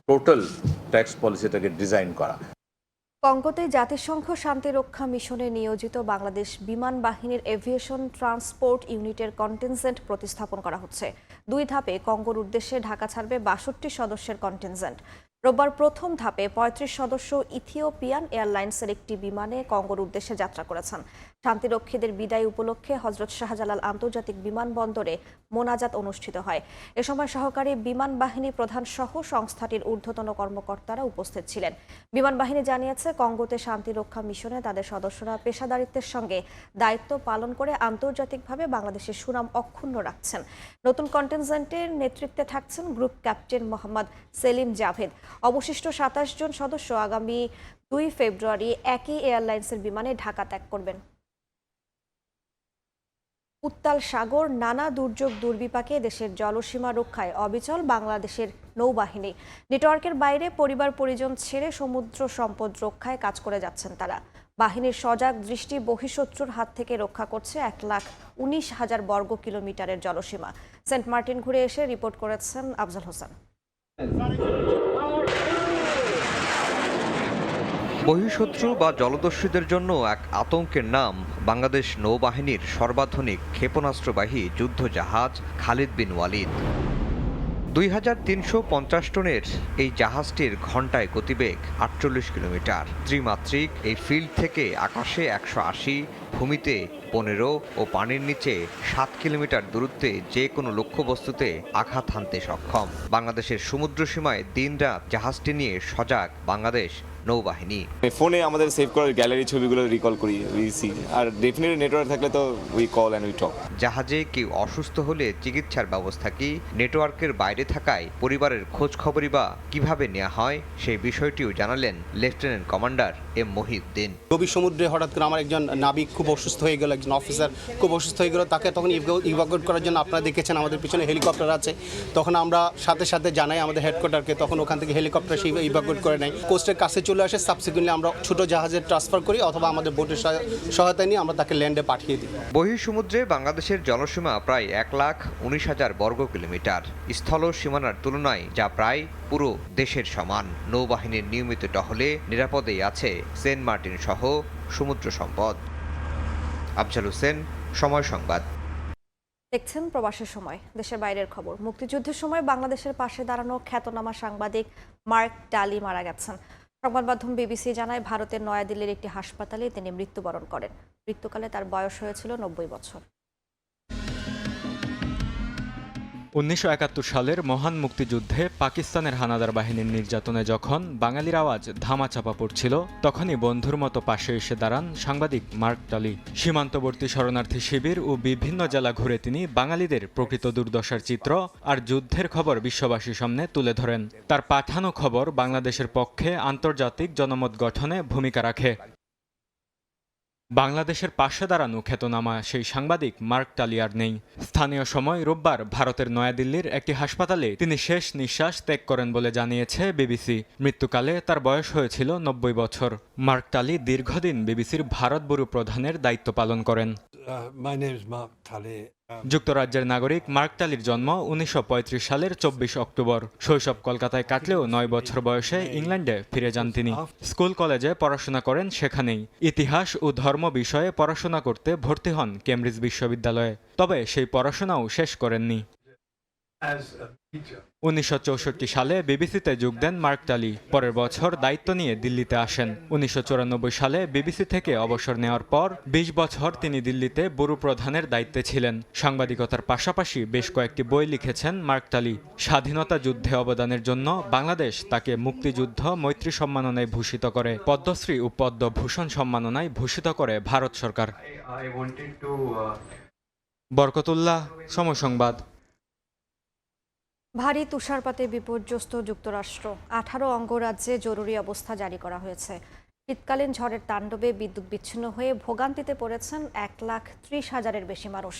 টোটাল ট্যাক্স পলিসিটাকে ডিজাইন করা। কঙ্গোতে জাতিসংঘ শান্তিরক্ষা মিশনে নিয়োজিত বাংলাদেশ বিমান বাহিনীর এভিয়েশন ট্রান্সপোর্ট ইউনিটের কন্টিনজেন্ট প্রতিস্থাপন করা হচ্ছে। 2 ধাপে কঙ্গোর উদ্দেশ্যে ঢাকা ছাড়বে 62 সদস্যের কন্টিনজেন্ট। রোববার প্রথম ধাপে 35 সদস্য ইথিওপিয়ান এয়ারলাইন্সের একটি বিমানে কঙ্গোর উদ্দেশ্যে যাত্রা করেছেন। শান্তিরক্ষীদের বিদায় উপলক্ষে হজরত শাহজালাল আন্তর্জাতিক বিমানবন্দরে মোনাজাত অনুষ্ঠিত হয়। এ সময় সহকারী বিমান বাহিনী প্রধান সহ সংস্থাটির ঊর্ধ্বতন কর্মকর্তারা উপস্থিত ছিলেন। বিমান বাহিনী জানিয়েছে, কঙ্গোতে শান্তিরক্ষা মিশনে তাদের সদস্যরা পেশাদারিত্বের সঙ্গে দায়িত্ব পালন করে আন্তর্জাতিকভাবে বাংলাদেশের সুনাম অক্ষুণ্ণ রাখছেন। নতুন কন্টিনজেন্টের নেতৃত্বে থাকছেন গ্রুপ ক্যাপ্টেন মোহাম্মদ সেলিম জাভেদ। অবশিষ্ট 27 জন সদস্য আগামী 2 ফেব্রুয়ারি একই এয়ারলাইন্সের বিমানে ঢাকা ত্যাগ করবেন। উত্তাল সাগর, নানা দুর্যোগ দুর্বিপাকে দেশের জলসীমা রক্ষায় অবিচল বাংলাদেশের নৌবাহিনী। নেটওয়ার্কের বাইরে পরিবার পরিজন ছেড়ে সমুদ্র সম্পদ রক্ষায় কাজ করে যাচ্ছেন তারা। বাহিনীর সজাগ দৃষ্টি বহিঃশত্রুর হাত থেকে রক্ষা করছে 1,19,000 বর্গ কিলোমিটারের জলসীমা। সেন্ট মার্টিন ঘুরে এসে রিপোর্ট করেছেন আফজল হোসেন। বহিঃশত্রু বা জলদস্যুদের জন্য এক আতঙ্কের নাম বাংলাদেশ নৌবাহিনীর সর্বাধুনিক ক্ষেপণাস্ত্রবাহী যুদ্ধজাহাজ খালিদ বিন ওয়ালিদ। 2350 টনের এই জাহাজটির ঘন্টায় গতিবেগ 48 কিলোমিটার। ত্রিমাত্রিক এই ফিল্ড থেকে আকাশে 180, ভূমিতে 15 ও পানির নিচে 7 কিলোমিটার দূরত্বে যে কোনো লক্ষ্যবস্তুতে আঘাত হানতে সক্ষম। বাংলাদেশের সমুদ্র সীমায় দিনরাত জাহাজটি নিয়ে সজাগ বাংলাদেশ নৌবাহিনী। ফোনে আমাদের সেভ করার গ্যালারি ছবিগুলো রিকল করি, আর ডেফিনেটলি নেটওয়ার্ক থাকলে তো we call and we talk. জাহাজে কেউ অসুস্থ হলে চিকিৎসার ব্যবস্থা কি, নেটওয়ার্কের বাইরে থাকায় পরিবারের খোঁজ খবরই বা কিভাবে নেওয়া হয়, সেই বিষয়টিও জানালেন লেফটেন্যান্ট কমান্ডার এম মহিউদ্দিন। গভীর সমুদ্রে হঠাৎ করে আমার একজন নাবিক খুব অসুস্থ হয়ে গেল, একজন অফিসার খুব অসুস্থ হয়ে গেল, তাকে তখন ইভাকুয়েট করার জন্য আপনারা দেখেছেন আমাদের পিছনে হেলিকপ্টার আছে, তখন আমরা সাথে সাথে জানাই আমাদের হেডকোয়ার্টারকে, তখন ওখান থেকে হেলিকপ্টার সেই ইভাকুয়েট করে নেয়, কোস্টের কাছে চলে আসে। সাবসিকুয়েন্টলি আমরা ছোট জাহাজে ট্রান্সফার করি অথবা আমাদের বোটের সহায়তা নিয়ে আমরা তাকে ল্যান্ডে পাঠিয়ে দিই। বহিঃসমুদ্রে বাংলাদেশের জলসীমা প্রায় 1,19,000 বর্গ কিলোমিটার। স্থল সীমানার তুলনায় যা প্রায় পুরো দেশের সমান। নৌবাহিনীর নিয়মিত টহলে নিরাপদেই আছে সেন্ট মার্টিন সহ সমুদ্র সম্পদ। আফজল হোসেন, সময় সংবাদ। দেখছেন প্রবাসের সময়। দেশের বাইরের খবর। মুক্তিযুদ্ধের সময় বাংলাদেশের পাশে দাঁড়ানো খ্যাতনামা সাংবাদিক মার্ক টালি মারা গেছেন। সংবাদ মাধ্যম বিবিসি জানায়, ভারতের নয়াদিল্লির একটি হাসপাতালে তিনি মৃত্যুবরণ করেন। মৃত্যুকালে তার বয়স হয়েছিল 90 বছর। 1971 সালের মহান মুক্তিযুদ্ধে পাকিস্তানের হানাদার বাহিনীর নির্যাতনে যখন বাঙালির আওয়াজ ধামাচাপা পড়ছিল, তখনই বন্ধুর মতো পাশে এসে দাঁড়ান সাংবাদিক মার্ক টালি। সীমান্তবর্তী শরণার্থী শিবির ও বিভিন্ন জেলা ঘুরে তিনি বাঙালিদের প্রকৃত দুর্দশার চিত্র আর যুদ্ধের খবর বিশ্ববাসীর সামনে তুলে ধরেন। তার পাঠানো খবর বাংলাদেশের পক্ষে আন্তর্জাতিক জনমত গঠনে ভূমিকা রাখে। বাংলাদেশের পাশে দাঁড়ানো খ্যাতনামা সেই সাংবাদিক মার্ক টালি আর নেই। স্থানীয় সময় রোববার ভারতের নয়াদিল্লির একটি হাসপাতালে তিনি শেষ নিঃশ্বাস ত্যাগ করেন বলে জানিয়েছে বিবিসি। মৃত্যুকালে তার বয়স হয়েছিল 90 বছর। মার্ক টালি দীর্ঘদিন বিবিসির ভারত ব্যুরো প্রধানের দায়িত্ব পালন করেন। যুক্তরাজ্যের নাগরিক মার্ক টালির জন্ম 1935 সালের 24 অক্টোবর। শৈশব কলকাতায় কাটলেও 9 বছর বয়সে ইংল্যান্ডে ফিরে যান তিনি। স্কুল কলেজে পড়াশোনা করেন সেখানেই। ইতিহাস ও ধর্ম বিষয়ে পড়াশোনা করতে ভর্তি হন কেমব্রিজ বিশ্ববিদ্যালয়ে, তবে সেই পড়াশোনাও শেষ করেননি। 1964 সালে বিবিসিতে যোগ দেন মার্ক টালি। পরের বছর দায়িত্ব নিয়ে দিল্লিতে আসেন। 1994 সালে বিবিসি থেকে অবসর নেওয়ার পর 20 বছর তিনি দিল্লিতে ব্যুরো প্রধানের দায়িত্বে ছিলেন। সাংবাদিকতার পাশাপাশি বেশ কয়েকটি বই লিখেছেন মার্ক টালি। স্বাধীনতা যুদ্ধে অবদানের জন্য বাংলাদেশ তাকে মুক্তিযুদ্ধ মৈত্রী সম্মাননায় ভূষিত করে, পদ্মশ্রী ও পদ্মভূষণ সম্মাননায় ভূষিত করে ভারত সরকার। বরকতুল্লাহ, সময় সংবাদ। ভারী তুষারপাতে বিপর্যস্ত যুক্তরাষ্ট্র। 18 অঙ্গরাজ্যে জরুরি অবস্থা জারি করা হয়েছে। শীতকালীন ঝড়ের তাণ্ডবে বিদ্যুৎ বিচ্ছিন্ন হয়ে ভোগান্তিতে পড়েছেন 1,30,000-এর বেশি মানুষ।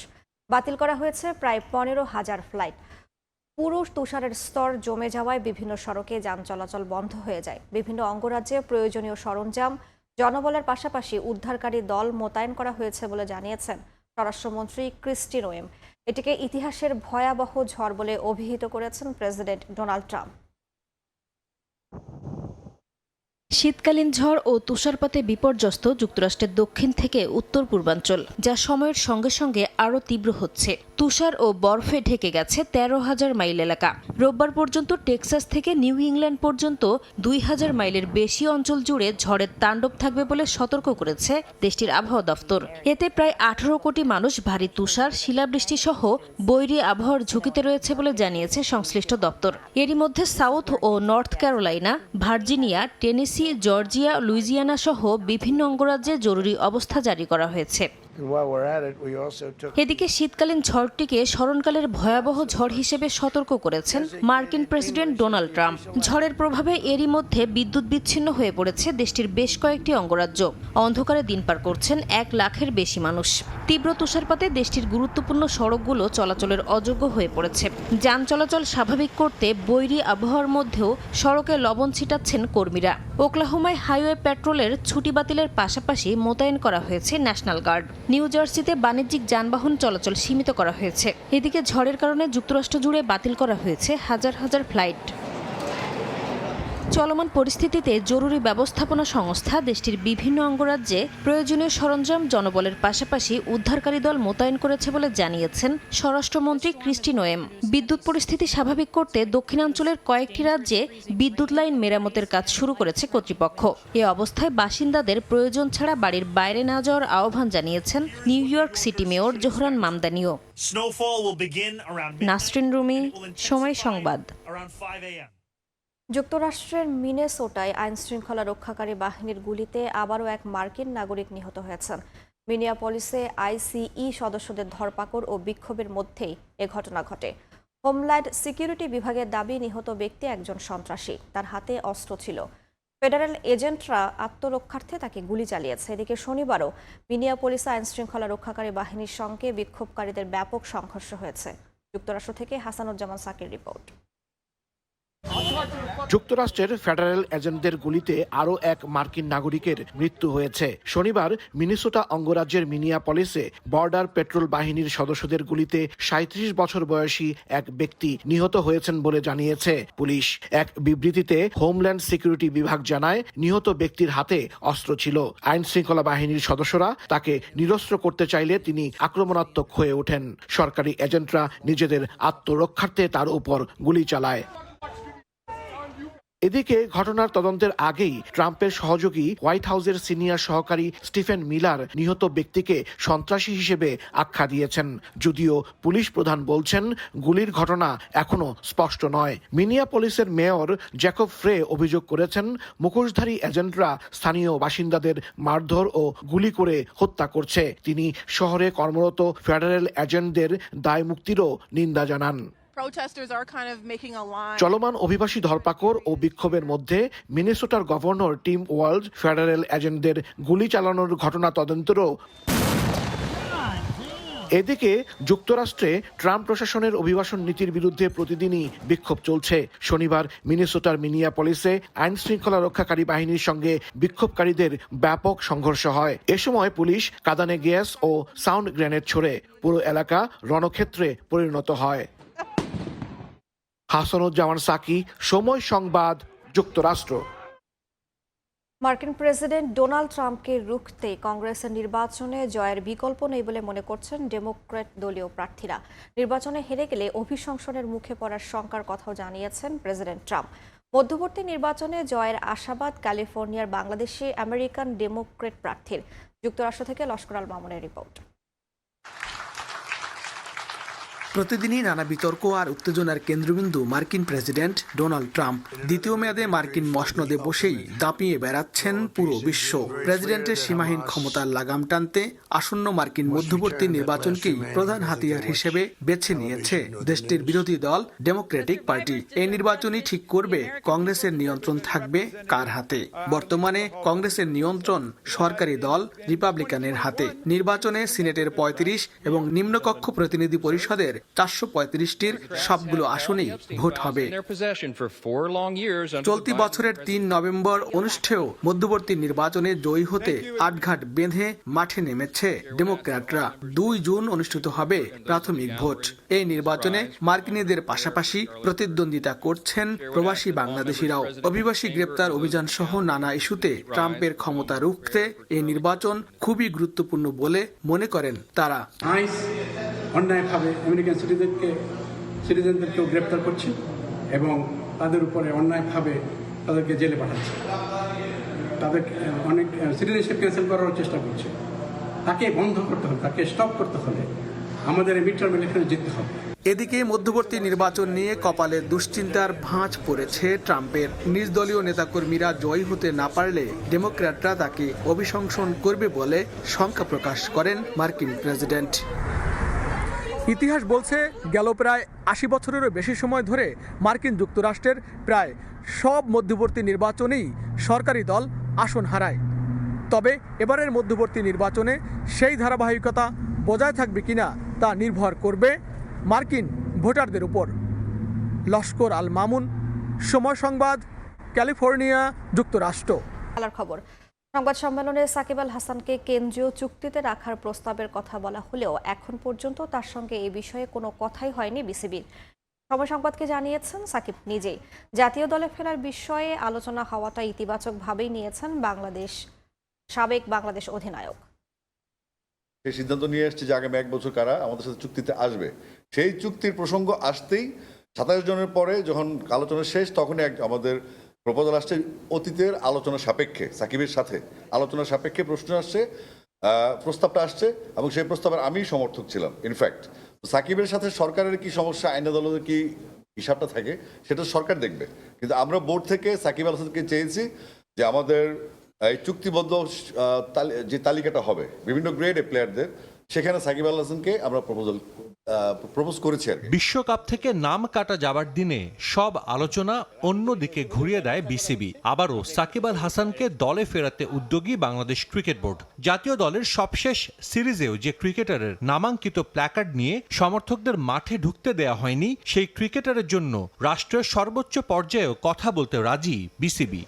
বাতিল করা হয়েছে প্রায় 15,000 ফ্লাইট। পুরো তুষারের স্তর জমে যাওয়ায় বিভিন্ন সড়কে যান চলাচল বন্ধ হয়ে যায়। বিভিন্ন অঙ্গরাজ্যে প্রয়োজনীয় সরঞ্জাম, জনবলের পাশাপাশি উদ্ধারকারী দল মোতায়েন করা হয়েছে বলে জানিয়েছেন স্বরাষ্ট্রমন্ত্রী ক্রিস্টি নোয়েম। এটিকে ইতিহাসের ভয়াবহ ঝড় বলে অভিহিত করেছেন প্রেসিডেন্ট ডোনাল্ড ট্রাম্প। শীতকালীন ঝড় ও তুষারপাতে বিপর্যস্ত যুক্তরাষ্ট্রের দক্ষিণ থেকে উত্তর পূর্বাঞ্চল, যা সময়ের সঙ্গে সঙ্গে আরও তীব্র হচ্ছে। তুষার ও বরফে ঢেকে গেছে 13,000 মাইল এলাকা। রোববার পর্যন্ত টেক্সাস থেকে নিউ ইংল্যান্ড পর্যন্ত 2,000 মাইলের বেশি অঞ্চল জুড়ে ঝড়ের তাণ্ডব থাকবে বলে সতর্ক করেছে দেশটির আবহাওয়া দফতর। এতে প্রায় 18 কোটি মানুষ ভারী তুষার, শিলাবৃষ্টি সহ বৈরী আবহাওয়ার ঝুঁকিতে রয়েছে বলে জানিয়েছে সংশ্লিষ্ট দপ্তর। এরই মধ্যে সাউথ ও North Carolina, Virginia, Tennessee, Georgia, Louisiana সহ বিভিন্ন অঙ্গরাজ্যে জরুরি অবস্থা জারি করা হয়েছে। এদিকে শীতকালীন ঝড়টিকে স্মরণকালের ভয়াবহ ঝড় হিসেবে সতর্ক করেছেন মার্কিন প্রেসিডেন্ট ডোনাল্ড ট্রাম্প। ঝড়ের প্রভাবে এরই মধ্যে বিদ্যুৎ বিচ্ছিন্ন হয়ে পড়েছে দেশটির বেশ কয়েকটি অঙ্গরাজ্য। অন্ধকারে দিন পার করছেন 1 লাখের বেশি মানুষ। তীব্র তুষারপাতে দেশটির গুরুত্বপূর্ণ সড়কগুলো চলাচলের অযোগ্য হয়ে পড়েছে। যান চলাচল স্বাভাবিক করতে বৈরী আবহাওয়ার মধ্যেও সড়কে লবণ ছিটাচ্ছেন কর্মীরা। ওকলাহোমায় হাইওয়ে পেট্রোলের ছুটি বাতিলের পাশাপাশি মোতায়েন করা হয়েছে ন্যাশনাল গার্ড। নিউ জার্সিতে বাণিজ্যিক যানবাহন চলাচল সীমিত করা হয়েছে। এদিকে ঝড়ের কারণে যুক্তরাষ্ট্র জুড়ে বাতিল করা হয়েছে হাজার হাজার ফ্লাইট। চলমান পরিস্থিতিতে জরুরি ব্যবস্থাপনা সংস্থা দেশটির বিভিন্ন অঙ্গরাজ্যে প্রয়োজনীয় সরঞ্জাম, জনবলের পাশাপাশি উদ্ধারকারী দল মোতায়েন করেছে বলে জানিয়েছেন স্বরাষ্ট্রমন্ত্রী ক্রিস্টি নোয়েম। বিদ্যুৎ পরিস্থিতি স্বাভাবিক করতে দক্ষিণাঞ্চলের কয়েকটি রাজ্যে বিদ্যুৎ লাইন মেরামতের কাজ শুরু করেছে কর্তৃপক্ষ। এ অবস্থায় বাসিন্দাদের প্রয়োজন ছাড়া বাড়ির বাইরে না যাওয়ার আহ্বান জানিয়েছেন New York City mayor Zohran মামদানিও। নাসরিন রুমি, সময় সংবাদ। যুক্তরাষ্ট্রের মিনেসোটায় আইনশৃঙ্খলা রক্ষাকারী বাহিনীর গুলিতে আবারও এক মার্কিন নাগরিক নিহত হয়েছেন। মিনিয়াপলিসে আইসিই সদস্যদের ধরপাকড় ও বিক্ষোভের মধ্যেই এ ঘটনা ঘটে। হোমল্যান্ড সিকিউরিটি বিভাগের দাবি, নিহত ব্যক্তি একজন সন্ত্রাসী, তার হাতে অস্ত্র ছিল। ফেডারেল এজেন্টরা আত্মরক্ষার্থে তাকে গুলি চালিয়েছে। এদিকে শনিবারও মিনিয়াপলিসে আইনশৃঙ্খলা রক্ষাকারী বাহিনীর সঙ্গে বিক্ষোভকারীদের ব্যাপক সংঘর্ষ হয়েছে। যুক্তরাষ্ট্র থেকে হাসানুজ্জামান সাকির রিপোর্ট। যুক্তরাষ্ট্রের ফেডারেল এজেন্টদের গুলিতে আরও এক মার্কিন নাগরিকের মৃত্যু হয়েছে। শনিবার মিনেসোটা অঙ্গরাজ্যের মিনিয়াপলিসে বর্ডার পেট্রোল বাহিনীর সদস্যদের গুলিতে 37 বছর বয়সী এক ব্যক্তি নিহত হয়েছেন বলে জানিয়েছে পুলিশ। এক বিবৃতিতে হোমল্যান্ড সিকিউরিটি বিভাগ জানায়, নিহত ব্যক্তির হাতে অস্ত্র ছিল। আইন শৃঙ্খলা বাহিনীর সদস্যরা তাকে নিরস্ত্র করতে চাইলে তিনি আক্রমণাত্মক হয়ে ওঠেন। সরকারি এজেন্টরা নিজেদের আত্মরক্ষার্থে তার উপর গুলি চালায়। এদিকে ঘটনার তদন্তের আগেই ট্রাম্পের সহযোগী হোয়াইট হাউসের সিনিয়র সহকারী স্টিফেন মিলার নিহত ব্যক্তিকে সন্ত্রাসী হিসেবে আখ্যা দিয়েছেন। যদিও পুলিশ প্রধান বলছেন গুলির ঘটনা এখনো স্পষ্ট নয়। মিনিয়াপলিসের মেয়র জ্যাকব ফ্রে অভিযোগ করেছেন, মুখোশধারী এজেন্টরা স্থানীয় বাসিন্দাদের মারধর ও গুলি করে হত্যা করছে। তিনি শহরে কর্মরত ফেডারেল এজেন্টদের দায় মুক্তিরও নিন্দা জানান। চলমান অভিবাসী ধরপাকড় ও বিক্ষোভের মধ্যে মিনেসোটার গভর্নর টিম ওয়ালজ ফেডারেল এজেন্টদের গুলি চালানোর ঘটনা তদন্তেরও। এদিকে যুক্তরাষ্ট্রে ট্রাম্প প্রশাসনের অভিবাসন নীতির বিরুদ্ধে প্রতিদিনই বিক্ষোভ চলছে। শনিবার মিনেসোটার মিনিয়াপলিসে আইন শৃঙ্খলা রক্ষাকারী বাহিনীর সঙ্গে বিক্ষোভকারীদের ব্যাপক সংঘর্ষ হয়। এ সময় পুলিশ কাঁদানে গ্যাস ও সাউন্ড গ্রেনেড ছোড়ে। পুরো এলাকা রণক্ষেত্রে পরিণত হয়। হাসানুজ্জামান সাকি, সময় সংবাদ, যুক্তরাষ্ট্র। মার্কিন প্রেসিডেন্ট ডোনাল্ড ট্রাম্পকে রুখতে কংগ্রেসের নির্বাচনে জয়ের বিকল্প নেই বলে মনে করছেন ডেমোক্র্যাট দলীয় প্রার্থীরা। নির্বাচনে হেরে গেলে অভিশংসনের মুখে পড়ার শঙ্কার কথাও জানিয়েছেন প্রেসিডেন্ট ট্রাম্প। মধ্যবর্তী নির্বাচনে জয়ের আশাবাদ ক্যালিফোর্নিয়ার বাংলাদেশি আমেরিকান ডেমোক্র্যাট প্রার্থীর। যুক্তরাষ্ট্র থেকে লস্কর আল মামুনের রিপোর্ট। প্রতিদিনই নানা বিতর্ক আর উত্তেজনার কেন্দ্রবিন্দু মার্কিন প্রেসিডেন্ট ডোনাল্ড ট্রাম্প। দ্বিতীয় মেয়াদে মার্কিন মসনদে বসেই দাপিয়ে বেড়াচ্ছেন পুরো বিশ্ব। প্রেসিডেন্টের সীমাহীন ক্ষমতার লাগাম টানতে আসন্ন মার্কিন মধ্যবর্তী নির্বাচনকেই প্রধান হাতিয়ার হিসেবে বেছে নিয়েছে দেশটির বিরোধী দল ডেমোক্রেটিক পার্টি। এই নির্বাচনই ঠিক করবে কংগ্রেসের নিয়ন্ত্রণ থাকবে কার হাতে। বর্তমানে কংগ্রেসের নিয়ন্ত্রণ সরকারি দল রিপাবলিকানের হাতে। নির্বাচনে সিনেটের 35 এবং নিম্নকক্ষ প্রতিনিধি পরিষদের 435টির সবগুলো আসনেই ভোট হবে। চলতি বছরের 3 নভেম্বর অনুষ্ঠেয় মধ্যবর্তী নির্বাচনে জয়ী হতে আটঘাট বেঁধে মাঠে নেমেছে ডেমোক্র্যাটরা। 2 জুন অনুষ্ঠিত হবে প্রাথমিক ভোট। এই নির্বাচনে মার্কিনীদের পাশাপাশি প্রতিদ্বন্দ্বিতা করছেন প্রবাসী বাংলাদেশিরাও। অভিবাসী গ্রেপ্তার অভিযান সহ নানা ইস্যুতে ট্রাম্পের ক্ষমতা রুখতে এই নির্বাচন খুবই গুরুত্বপূর্ণ বলে মনে করেন তারা। আইস অন্যায়ভাবে আমেরিকান সিটিজেনদেরকেও গ্রেপ্তার করছে এবং তাদের উপরে অন্যায়ভাবে তাদেরকে জেলে পাঠাচ্ছে, তাদের অনেক সিটিজেনশিপ ক্যান্সেল করার চেষ্টা করছে। তাকে বন্ধ করতে হবে, তাকে স্টপ করতে হলে আমাদের এই মিডটার্ম ইলেকশনে জিততে হবে। এদিকে মধ্যবর্তী নির্বাচন নিয়ে কপালে দুশ্চিন্তার ভাঁজ পড়েছে ট্রাম্পের। নিজ দলীয় নেতাকর্মীরা জয়ী হতে না পারলে ডেমোক্র্যাটরা তাকে অভিশংসন করবে বলে শঙ্কা প্রকাশ করেন মার্কিন প্রেসিডেন্ট। ইতিহাস বলছে গেল প্রায় 80 বছরেরও বেশি সময় ধরে মার্কিন যুক্তরাষ্ট্রের প্রায় সব মধ্যবর্তী নির্বাচনেই সরকারি দল আসন হারায়। তবে এবারের মধ্যবর্তী নির্বাচনে সেই ধারাবাহিকতা বজায় থাকবে কিনা তা নির্ভর করবে মার্কিন ভোটারদের উপর। লস্কর আল মামুন, সময় সংবাদ, ক্যালিফোর্নিয়া, যুক্তরাষ্ট্র। খেলার খবর। সংবাদ সম্মেলনে সাকিব আল হাসানকে কেন্দ্রীয় চুক্তিতে রাখার প্রস্তাবের কথা বলা হলেও এখন পর্যন্ত তার সঙ্গে এই বিষয়ে কোনো কথাই হয়নি বিসিবির। সময় সংবাদকে জানিয়েছেন সাকিব নিজেই। জাতীয় দলে ফেরার বিষয়ে আলোচনা হওয়াটা ইতিবাচকভাবেই নিয়েছেন সাবেক বাংলাদেশ অধিনায়ক। সেই সিদ্ধান্ত নিয়ে এসেছে যে আগামী 1 বছর কারা আমাদের সাথে চুক্তিতে আসবে। সেই চুক্তির প্রসঙ্গ আসতেই 27 জনের পরে যখন আলোচনা শেষ তখনই আমাদের প্রপোজাল আসছে অতীতের আলোচনা সাপেক্ষে, সাকিবের সাথে আলোচনা সাপেক্ষে প্রস্তাবটা আসছে এবং সেই প্রস্তাবের আমি সমর্থক ছিলাম। ইনফ্যাক্ট সাকিবের সাথে সরকারের কি সমস্যা, আইন আদালতের কি হিসাবটা থাকে সেটা সরকার দেখবে, কিন্তু আমরা বোর্ড থেকে সাকিব আল হাসানকে চেয়েছি যে আমাদের এই চুক্তিবদ্ধ যে তালিকাটা হবে বিভিন্ন গ্রেডে প্লেয়ারদের, সেখানে সাকিব আল হাসানকে আমরা প্রপোজ করেছি আর কি। বিশ্বকাপ থেকে নাম কাটা যাবার দিনে সব আলোচনা অন্যদিকে ঘুরিয়ে দেয় বিসিবি। আবারও সাকিব আল হাসানকে দলে ফেরাতে উদ্যোগী বাংলাদেশ ক্রিকেট বোর্ড। জাতীয় দলের সবশেষ সিরিজেও যে ক্রিকেটারের নামাঙ্কিত প্ল্যাকার্ড নিয়ে সমর্থকদের মাঠে ঢুকতে দেয়া হয়নি, সেই ক্রিকেটারের জন্য রাষ্ট্রের সর্বোচ্চ পর্যায়েও কথা বলতে রাজি বিসিবি।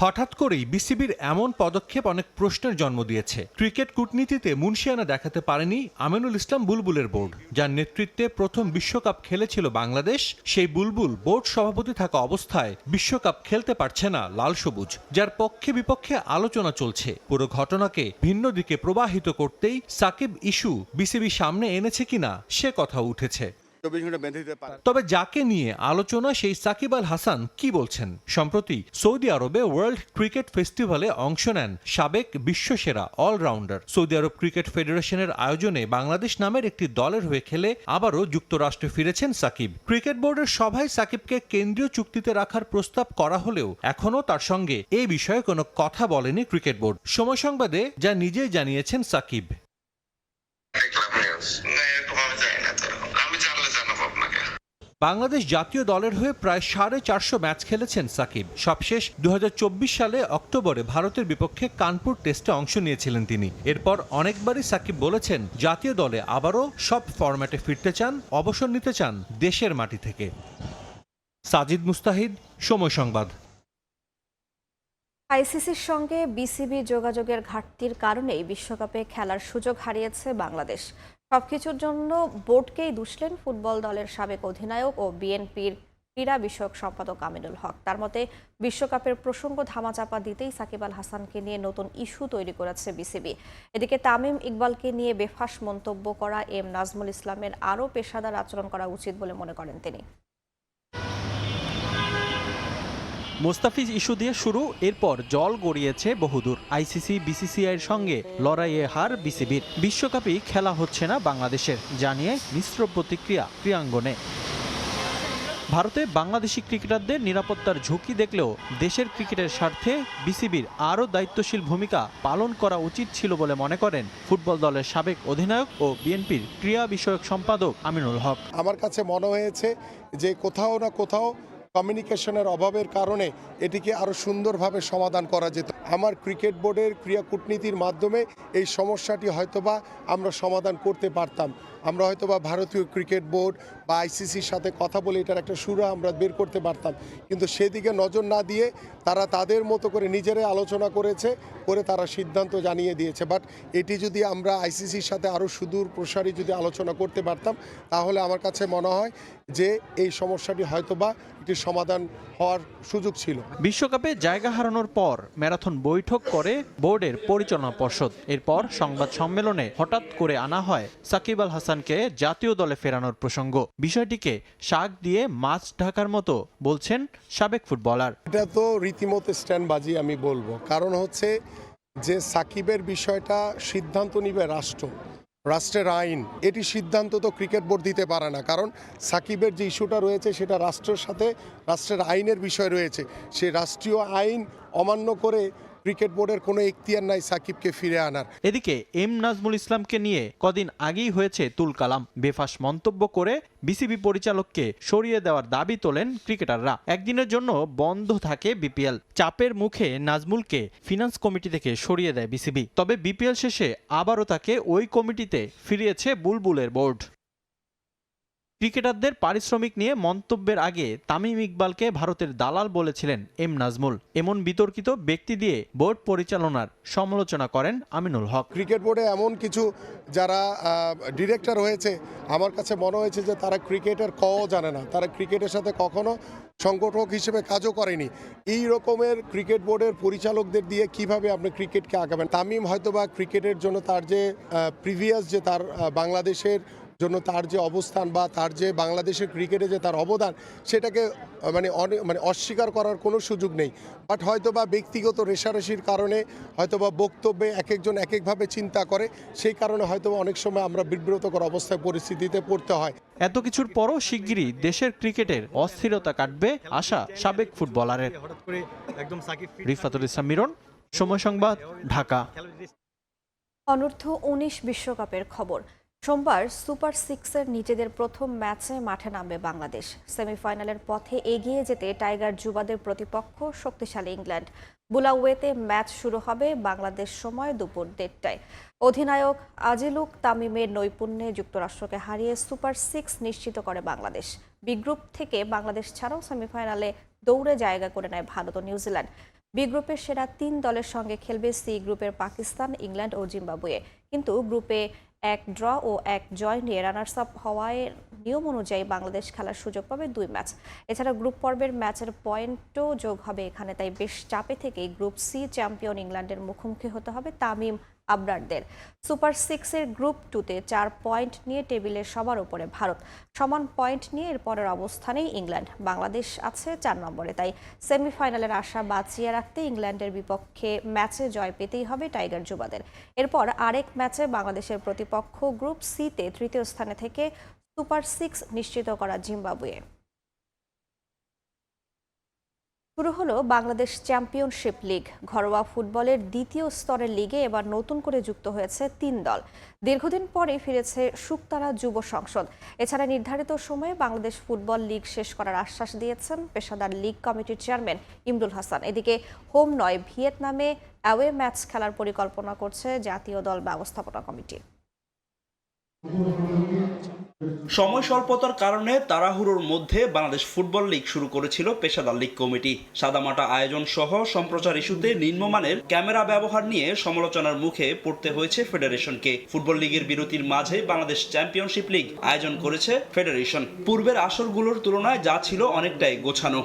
হঠাৎ করেই বিসিবির এমন পদক্ষেপ অনেক প্রশ্নের জন্ম দিয়েছে। ক্রিকেট কূটনীতিতে মুনশিয়ানা দেখাতে পারেনি আমিনুল ইসলাম বুলবুলের বোর্ড, যার নেতৃত্বে প্রথম বিশ্বকাপ খেলেছিল বাংলাদেশ। সেই বুলবুল বোর্ড সভাপতি থাকা অবস্থায় বিশ্বকাপ খেলতে পারছে না লাল সবুজ, যার পক্ষে বিপক্ষে আলোচনা চলছে। পুরো ঘটনাকে ভিন্ন দিকে প্রবাহিত করতেই সাকিব ইস্যু বিসিবি সামনে এনেছে কিনা সে কথা উঠেছে। তবে যাকে নিয়ে আলোচনা সেই সাকিব আল হাসান কি বলছেন? সম্প্রতি সৌদি আরবে ওয়ার্ল্ড ক্রিকেট ফেস্টিভ্যালে অংশ নেন সাবেক বিশ্বসেরা অলরাউন্ডার। সৌদি আরব ক্রিকেট ফেডারেশনের আয়োজনে বাংলাদেশ নামের একটি দলের হয়ে খেলে আবারও যুক্তরাষ্ট্রে ফিরেছেন সাকিব। ক্রিকেট বোর্ডের সভায় সাকিবকে কেন্দ্রীয় চুক্তিতে রাখার প্রস্তাব করা হলেও এখনও তার সঙ্গে এই বিষয়ে কোনো কথা বলেনি ক্রিকেট বোর্ড। সময় সংবাদে যা নিজেই জানিয়েছেন সাকিব। বাংলাদেশ জাতীয় দলের হয়ে প্রায় 450 ম্যাচ খেলেছেন সাকিব। সবশেষ 2024 সালে অক্টোবরে ভারতের বিপক্ষে কানপুর টেস্টে অংশ নিয়েছিলেন তিনি। এরপর অনেকবারই সাকিব বলেছেন জাতীয় দলে আবারও সব ফরম্যাটে ফিরতে চান, অবসর নিতে চান দেশের মাটি থেকে। সাজিদ মুস্তাহিদ, সময় সংবাদ। আইসিসির সঙ্গে বিসিবি যোগাযোগের ঘাটতির কারণেই বিশ্বকাপে খেলার সুযোগ হারিয়েছে বাংলাদেশ। সবকিছুর জন্য বোর্ডকেই দুষলেন ফুটবল দলের সাবেক অধিনায়ক ও বিএনপির ক্রীড়া বিষয়ক সম্পাদক আমিনুল হক। তার মতে বিশ্বকাপের প্রসঙ্গ ধামাচাপা দিতেই সাকিব আল হাসানকে নিয়ে নতুন ইস্যু তৈরি করেছে বিসিবি। এদিকে তামিম ইকবালকে নিয়ে বেফাঁস মন্তব্য করা এম নাজমুল ইসলামের আরও পেশাদার আচরণ করা উচিত বলে মনে করেন তিনি। মোস্তাফিজ ইস্যু দিয়ে শুরু, এরপর জল গড়িয়েছে বহুদূর। আইসিসি বিসিসিআইয়ের সঙ্গে লড়াইয়ে হার বিসিবির। বিশ্বকাপেই খেলা হচ্ছে না বাংলাদেশের, জানিয়ে মিশ্র প্রতিক্রিয়া ক্রীড়াঙ্গনে। ভারতে বাংলাদেশি ক্রিকেটারদের নিরাপত্তার ঝুঁকি দেখলেও দেশের ক্রিকেটের স্বার্থে বিসিবির আরও দায়িত্বশীল ভূমিকা পালন করা উচিত ছিল বলে মনে করেন ফুটবল দলের সাবেক অধিনায়ক ও বিএনপির ক্রীড়া বিষয়ক সম্পাদক আমিনুল হক। আমার কাছে মনে হয়েছে যে কোথাও না কোথাও কমিউনিকেশনের অভাবের কারণে এটিকে আরও সুন্দরভাবে সমাধান করা যেত। আমার ক্রিকেট বোর্ডের ক্রীড়া কূটনীতির মাধ্যমে এই সমস্যাটি হয়তোবা আমরা সমাধান করতে পারতাম। আমরা হয়তো বা ভারতীয় ক্রিকেট বোর্ড বা আইসিসির সাথে কথা বলে এটার একটা সুরা আমরা বের করতে পারতাম, কিন্তু সেদিকে নজর না দিয়ে তারা তাদের মতো করে নিজেরাই আলোচনা করে তারা সিদ্ধান্ত জানিয়ে দিয়েছে। বাট এটি যদি আমরা আইসিসির সাথে আরও সুদূর প্রসারী যদি আলোচনা করতে পারতাম, তাহলে আমার কাছে মনে হয় যে এই সমস্যাটি হয়তোবা একটি সমাধান হওয়ার সুযোগ ছিল। বিশ্বকাপে জায়গা হারানোর পর ম্যারাথন বৈঠক করে বোর্ডের পরিচালনা পর্ষদ। এরপর সংবাদ সম্মেলনে হঠাৎ করে আনা হয় সাকিব আল হাসানকে জাতীয় দলে ফেরানোর প্রসঙ্গ। বিষয়টিকে শাক দিয়ে মাছ ঢাকার মতো বলছেন সাবেক ফুটবলার। এটা তো রীতিমতো স্ট্যান্ডবাজি আমি বলবো, কারণ হচ্ছে যে সাকিবের বিষয়টা সিদ্ধান্ত নিবে রাষ্ট্রের আইন, এটি সিদ্ধান্ত তো ক্রিকেট বোর্ড দিতে পারে না, কারণ সাকিবের যে ইস্যুটা রয়েছে সেটা রাষ্ট্রের সাথে রাষ্ট্রের আইনের বিষয় রয়েছে। সেই রাষ্ট্রীয় আইন অমান্য করে ক্রিকেট বোর্ডের কোনো এখতিয়ার নাই সাকিবকে ফিরে আনার। এদিকে এম নাজমুল ইসলামকে নিয়ে কদিন আগেই হয়েছে তুলকালাম। বেফাস মন্তব্য করে বিসিবি পরিচালককে সরিয়ে দেওয়ার দাবি তোলেন ক্রিকেটাররা। একদিনের জন্য বন্ধ থাকে বিপিএল। চাপের মুখে নাজমুলকে ফিনান্স কমিটি থেকে সরিয়ে দেয় বিসিবি। তবে বিপিএল শেষে আবারও তাকে ওই কমিটিতে ফিরিয়েছে বুলবুলের বোর্ড। ক্রিকেটারদের পারিশ্রমিক নিয়ে মন্তব্যের আগে তামিম ইকবালকে ভারতের দালাল বলেছিলেন এম নাজমুল। এমন বিতর্কিত ব্যক্তি দিয়ে বোর্ড পরিচালনার সমালোচনা করেন আমিনুল হক। ক্রিকেট বোর্ডে এমন কিছু যারা ডিরেক্টর হয়েছে, আমার কাছে মনে হয়েছে যে তারা ক্রিকেটের কও জানে না, তারা ক্রিকেটের সাথে কখনো সংগঠক হিসেবে কাজও করেনি। এই রকমের ক্রিকেট বোর্ডের পরিচালকদের দিয়ে কিভাবে আপনি ক্রিকেটকে আগাবেন? তামিম হয়তোবা ক্রিকেটের জন্য তার যে প্রিভিয়াস যে তার বাংলাদেশের জন্য তার যে অবস্থান বা তার যে বাংলাদেশের ক্রিকেটে যে তার অবদান, সেটাকে মানে অস্বীকার করার কোনো সুযোগ নেই। বাট হয়তোবা ব্যক্তিগত রেষারেষির কারণে হয়তোবা বক্তব্যে এক একজন এক একভাবে চিন্তা করে, সেই কারণে হয়তোবা অনেক সময় আমরা বিব্রতকর অবস্থায় পরিস্থিতিতে পড়তে হয়। এত কিছুর পরও শিগগিরই দেশের ক্রিকেটের অস্থিরতা কাটবে আশা সাবেক ফুটবলারের। রিফাতুল ইসলাম মিরন, সময় সংবাদ, ঢাকা। অনূর্ধ্ব 19 বিশ্বকাপের খবর। সোমবার সুপার সিক্সের নিজেদের প্রথম ম্যাচে মাঠে নামবে বাংলাদেশ। সেমিফাইনালের পথে এগিয়ে যেতে টাইগার যুবাদের প্রতিপক্ষ শক্তিশালী ইংল্যান্ড। বুলাওয়েতে ম্যাচ শুরু হবে বাংলাদেশ সময় দুপুর 1টায়। অধিনায়ক আজিলুক তামিমের নৈপুণ্যে যুক্তরাষ্ট্রকে হারিয়ে সুপার সিক্স নিশ্চিত করে বাংলাদেশ। বি গ্রুপ থেকে বাংলাদেশ ছাড়াও সেমিফাইনালে দৌড়ে জায়গা করে নেয় ভারত ও নিউজিল্যান্ড। বি গ্রুপের সেরা 3 দলের সঙ্গে খেলবে সি গ্রুপের পাকিস্তান, ইংল্যান্ড ও জিম্বাবুয়ে। কিন্তু গ্রুপে 1 ড্র ও 1 জয় নিয়ে রানার্স আপ হওয়ায় নিয়ম অনুযায়ী বাংলাদেশ খেলার সুযোগ পাবে 2 ম্যাচ। এছাড়া গ্রুপ পর্বের ম্যাচের পয়েন্টও যোগ হবে এখানে। তাই বেশ চাপে থেকেই গ্রুপ সি চ্যাম্পিয়ন ইংল্যান্ডের মুখোমুখি হতে হবে তামিম আবরারদের। সুপার সিক্সের গ্রুপ 2তে 4 পয়েন্ট নিয়ে টেবিলের সবার উপরে ভারত। সমান পয়েন্ট নিয়ে এর পরের অবস্থানেই ইংল্যান্ড। বাংলাদেশ আছে 4 নম্বরে। তাই সেমিফাইনালের আশা বাঁচিয়ে রাখতে ইংল্যান্ডের বিপক্ষে ম্যাচে জয় পেতেই হবে টাইগার যুবাদের। এরপর আরেক ম্যাচে বাংলাদেশের প্রতিপক্ষ গ্রুপ সিতে 3য় স্থানে থেকে সুপার সিক্স নিশ্চিত করা জিম্বাবুয়ে। শুরু হলো বাংলাদেশ চ্যাম্পিয়নশিপ লিগ। ঘরোয়া ফুটবলের 2য় স্তরের লিগে এবার নতুন করে যুক্ত হয়েছে 3 দল। দীর্ঘদিন পরে ফিরেছে শুকতারা যুব সংসদ। এছাড়া নির্ধারিত সময়ে বাংলাদেশ ফুটবল লিগ শেষ করার আশ্বাস দিয়েছেন পেশাদার লিগ কমিটির চেয়ারম্যান ইমরুল হাসান। এদিকে হোম নয় ভিয়েতনামে অ্যাওয়ে ম্যাচ খেলার পরিকল্পনা করছে জাতীয় দল ব্যবস্থাপনা কমিটি। সময় স্বল্পতার কারণে তাড়াহুড়োর মধ্যে বাংলাদেশ ফুটবল লিগ শুরু করেছিল পেশাদার লিগ কমিটি। সাদামাটা আয়োজন সহ সম্প্রচার ইস্যুতে নিম্নমানের ক্যামেরা ব্যবহার নিয়ে সমালোচনার মুখে পড়তে হয়েছে ফেডারেশনকে। ফুটবল লিগের বিরতির মাঝে বাংলাদেশ চ্যাম্পিয়নশিপ লিগ আয়োজন করেছে ফেডারেশন। পূর্বের আসরগুলোর তুলনায় যা ছিল অনেকটাই গোছানো।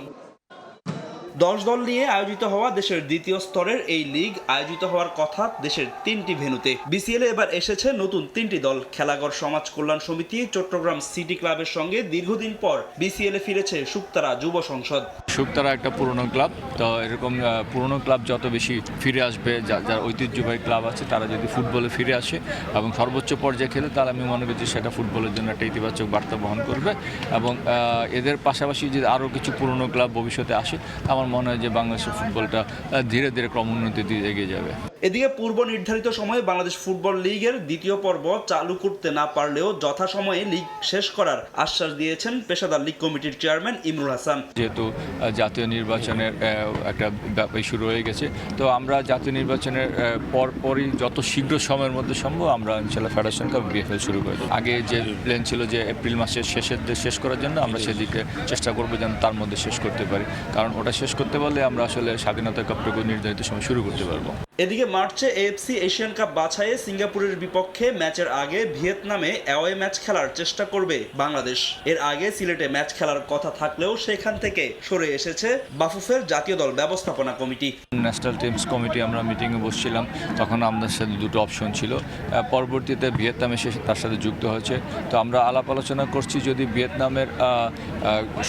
10 দল নিয়ে আয়োজিত হওয়া দেশের 2য় স্তরের এই লিগ আয়োজিত হওয়ার কথা দেশের 3টি ভেন্যুতে। বিসিএল এবার এসেছে নতুন 3টি দল। খেলাঘর সমাজ কল্যাণ সমিতি চট্টগ্রাম সিটি ক্লাবের সঙ্গে দীর্ঘদিন পর বিসিএল এ ফিরেছে শুকতারা যুব সংসদ। শুকতারা একটা পুরনো ক্লাব, তো এরকম পুরনো ক্লাব যত বেশি ফিরে আসবে, যারা ঐতিহ্যবাহী ক্লাব আছে তারা যদি ফুটবলে ফিরে আসে এবং সর্বোচ্চ পর্যায়ে খেলে, তাহলে আমি মনে করি যে সেটা ফুটবলের জন্য একটা ইতিবাচক বার্তা বহন করবে। এবং এদের পাশাপাশি যদি আরও কিছু পুরনো ক্লাব ভবিষ্যতে আসে, আমার মনে হয় যে বাংলাদেশের ফুটবলটা ধীরে ধীরে ক্রমোন্নতির দিকে এগিয়ে যাবে। এদিকে পূর্ব নির্ধারিত সময়ে বাংলাদেশ ফুটবল লিগের দ্বিতীয় পর্ব চালু করতে না পারলেও যথাসময়ে লিগ শেষ করার আশ্বাস দিয়েছেন পেশাদার লীগ কমিটির চেয়ারম্যান ইমরুল হাসান। যেহেতু জাতীয় নির্বাচনের একটা ইস্যু রয়ে গেছে, তো আমরা জাতীয় নির্বাচনের পরপরই যত শীঘ্র সময়ের মধ্যে সম্ভব আমরা ইনশাআল্লাহ ফেডারেশন কাপ বিএফএল শুরু করে দেব। আগে যে প্ল্যান ছিল যে এপ্রিল মাসের শেষ করার জন্য, আমরা সেদিকে চেষ্টা করবো যেন তার মধ্যে শেষ করতে পারি, কারণ ওটা শেষ করতে পারলে আমরা আসলে স্বাধীনতা কাপটুকু নির্ধারিত সময় শুরু করতে পারবো। এদিকে মার্চে এএফসি এশিয়ান কাপ বাছাইয়ে সিঙ্গাপুরের বিপক্ষে ম্যাচের আগে ভিয়েতনামে অ্যাওয়ে ম্যাচ খেলার চেষ্টা করবে বাংলাদেশ। এর আগে সিলেটে ম্যাচ খেলার কথা থাকলেও সেখান থেকে সরে এসেছে বাফুফের জাতীয় দল ব্যবস্থাপনা কমিটি। ন্যাশনাল টিমস কমিটি আমরা মিটিংয়ে বসছিলাম, তখন আমাদের সাথে দুটো অপশন ছিল। পরবর্তীতে ভিয়েতনাম এসে তার সাথে যুক্ত হয়েছে। তো আমরা আলাপ আলোচনা করছি যদি ভিয়েতনামের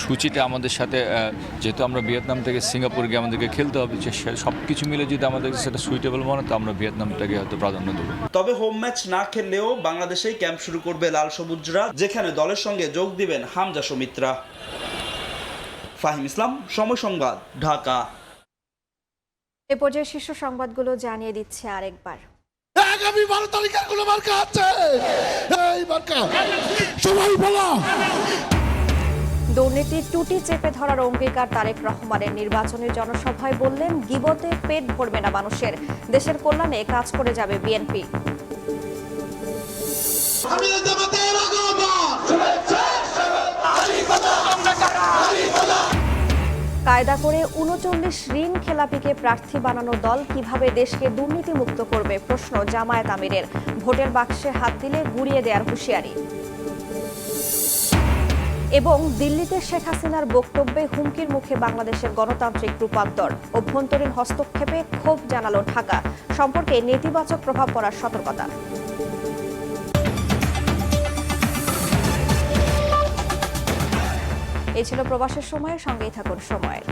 সূচিতে আমাদের সাথে, যেহেতু আমরা ভিয়েতনাম থেকে সিঙ্গাপুর গিয়ে আমাদেরকে খেলতে হবে, যে সব কিছু মিলে যদি আমাদের সেটা সুইটেবল মনে হয় তো আমরা ভিয়েতনামটাকে হয়তো প্রাধান্য দেবো। তবে হোম ম্যাচ না খেললেও বাংলাদেশেই ক্যাম্প শুরু করবে লাল সবুজরা, যেখানে দলের সঙ্গে যোগ দিবেন হামজা সুমিত্রা। ফাহিম ইসলাম, সময় সংবাদ, ঢাকা। এ পর্যায়ে শীর্ষ সংবাদগুলো জানিয়ে দিচ্ছে আরেকবার। আগামী 12 তারিখের কোনো মার্কা আছে, এই মার্কা সবাই বলো। দুর্নীতির টুটি চেপে ধরার অঙ্গীকার তারেক রহমানের। নির্বাচনী জনসভায় বললেন, গিবতে পেট ভরবে না মানুষের, দেশের কল্যাণে কাজ করে যাবে বিএনপি। কায়দা করে ৩৯ ঋণ খেলাপিকে প্রার্থী বানানো দল কিভাবে দেশকে দুর্নীতিমুক্ত করবে, প্রশ্ন জামায়াত আমিরের। ভোটের বাক্সে হাত দিলে গুড়িয়ে দেওয়ার হুঁশিয়ারি। এবং দিল্লিতে শেখ হাসিনার বক্তব্যে হুমকির মুখে বাংলাদেশের গণতান্ত্রিক রূপান্তর। অভ্যন্তরীণ হস্তক্ষেপে ক্ষোভ জানালো ঢাকা, সম্পর্কে নেতিবাচক প্রভাব পড়ার সতর্কতা। এই ছিল প্রবাসের সময়ের সঙ্গেই থাকুন সময়ের।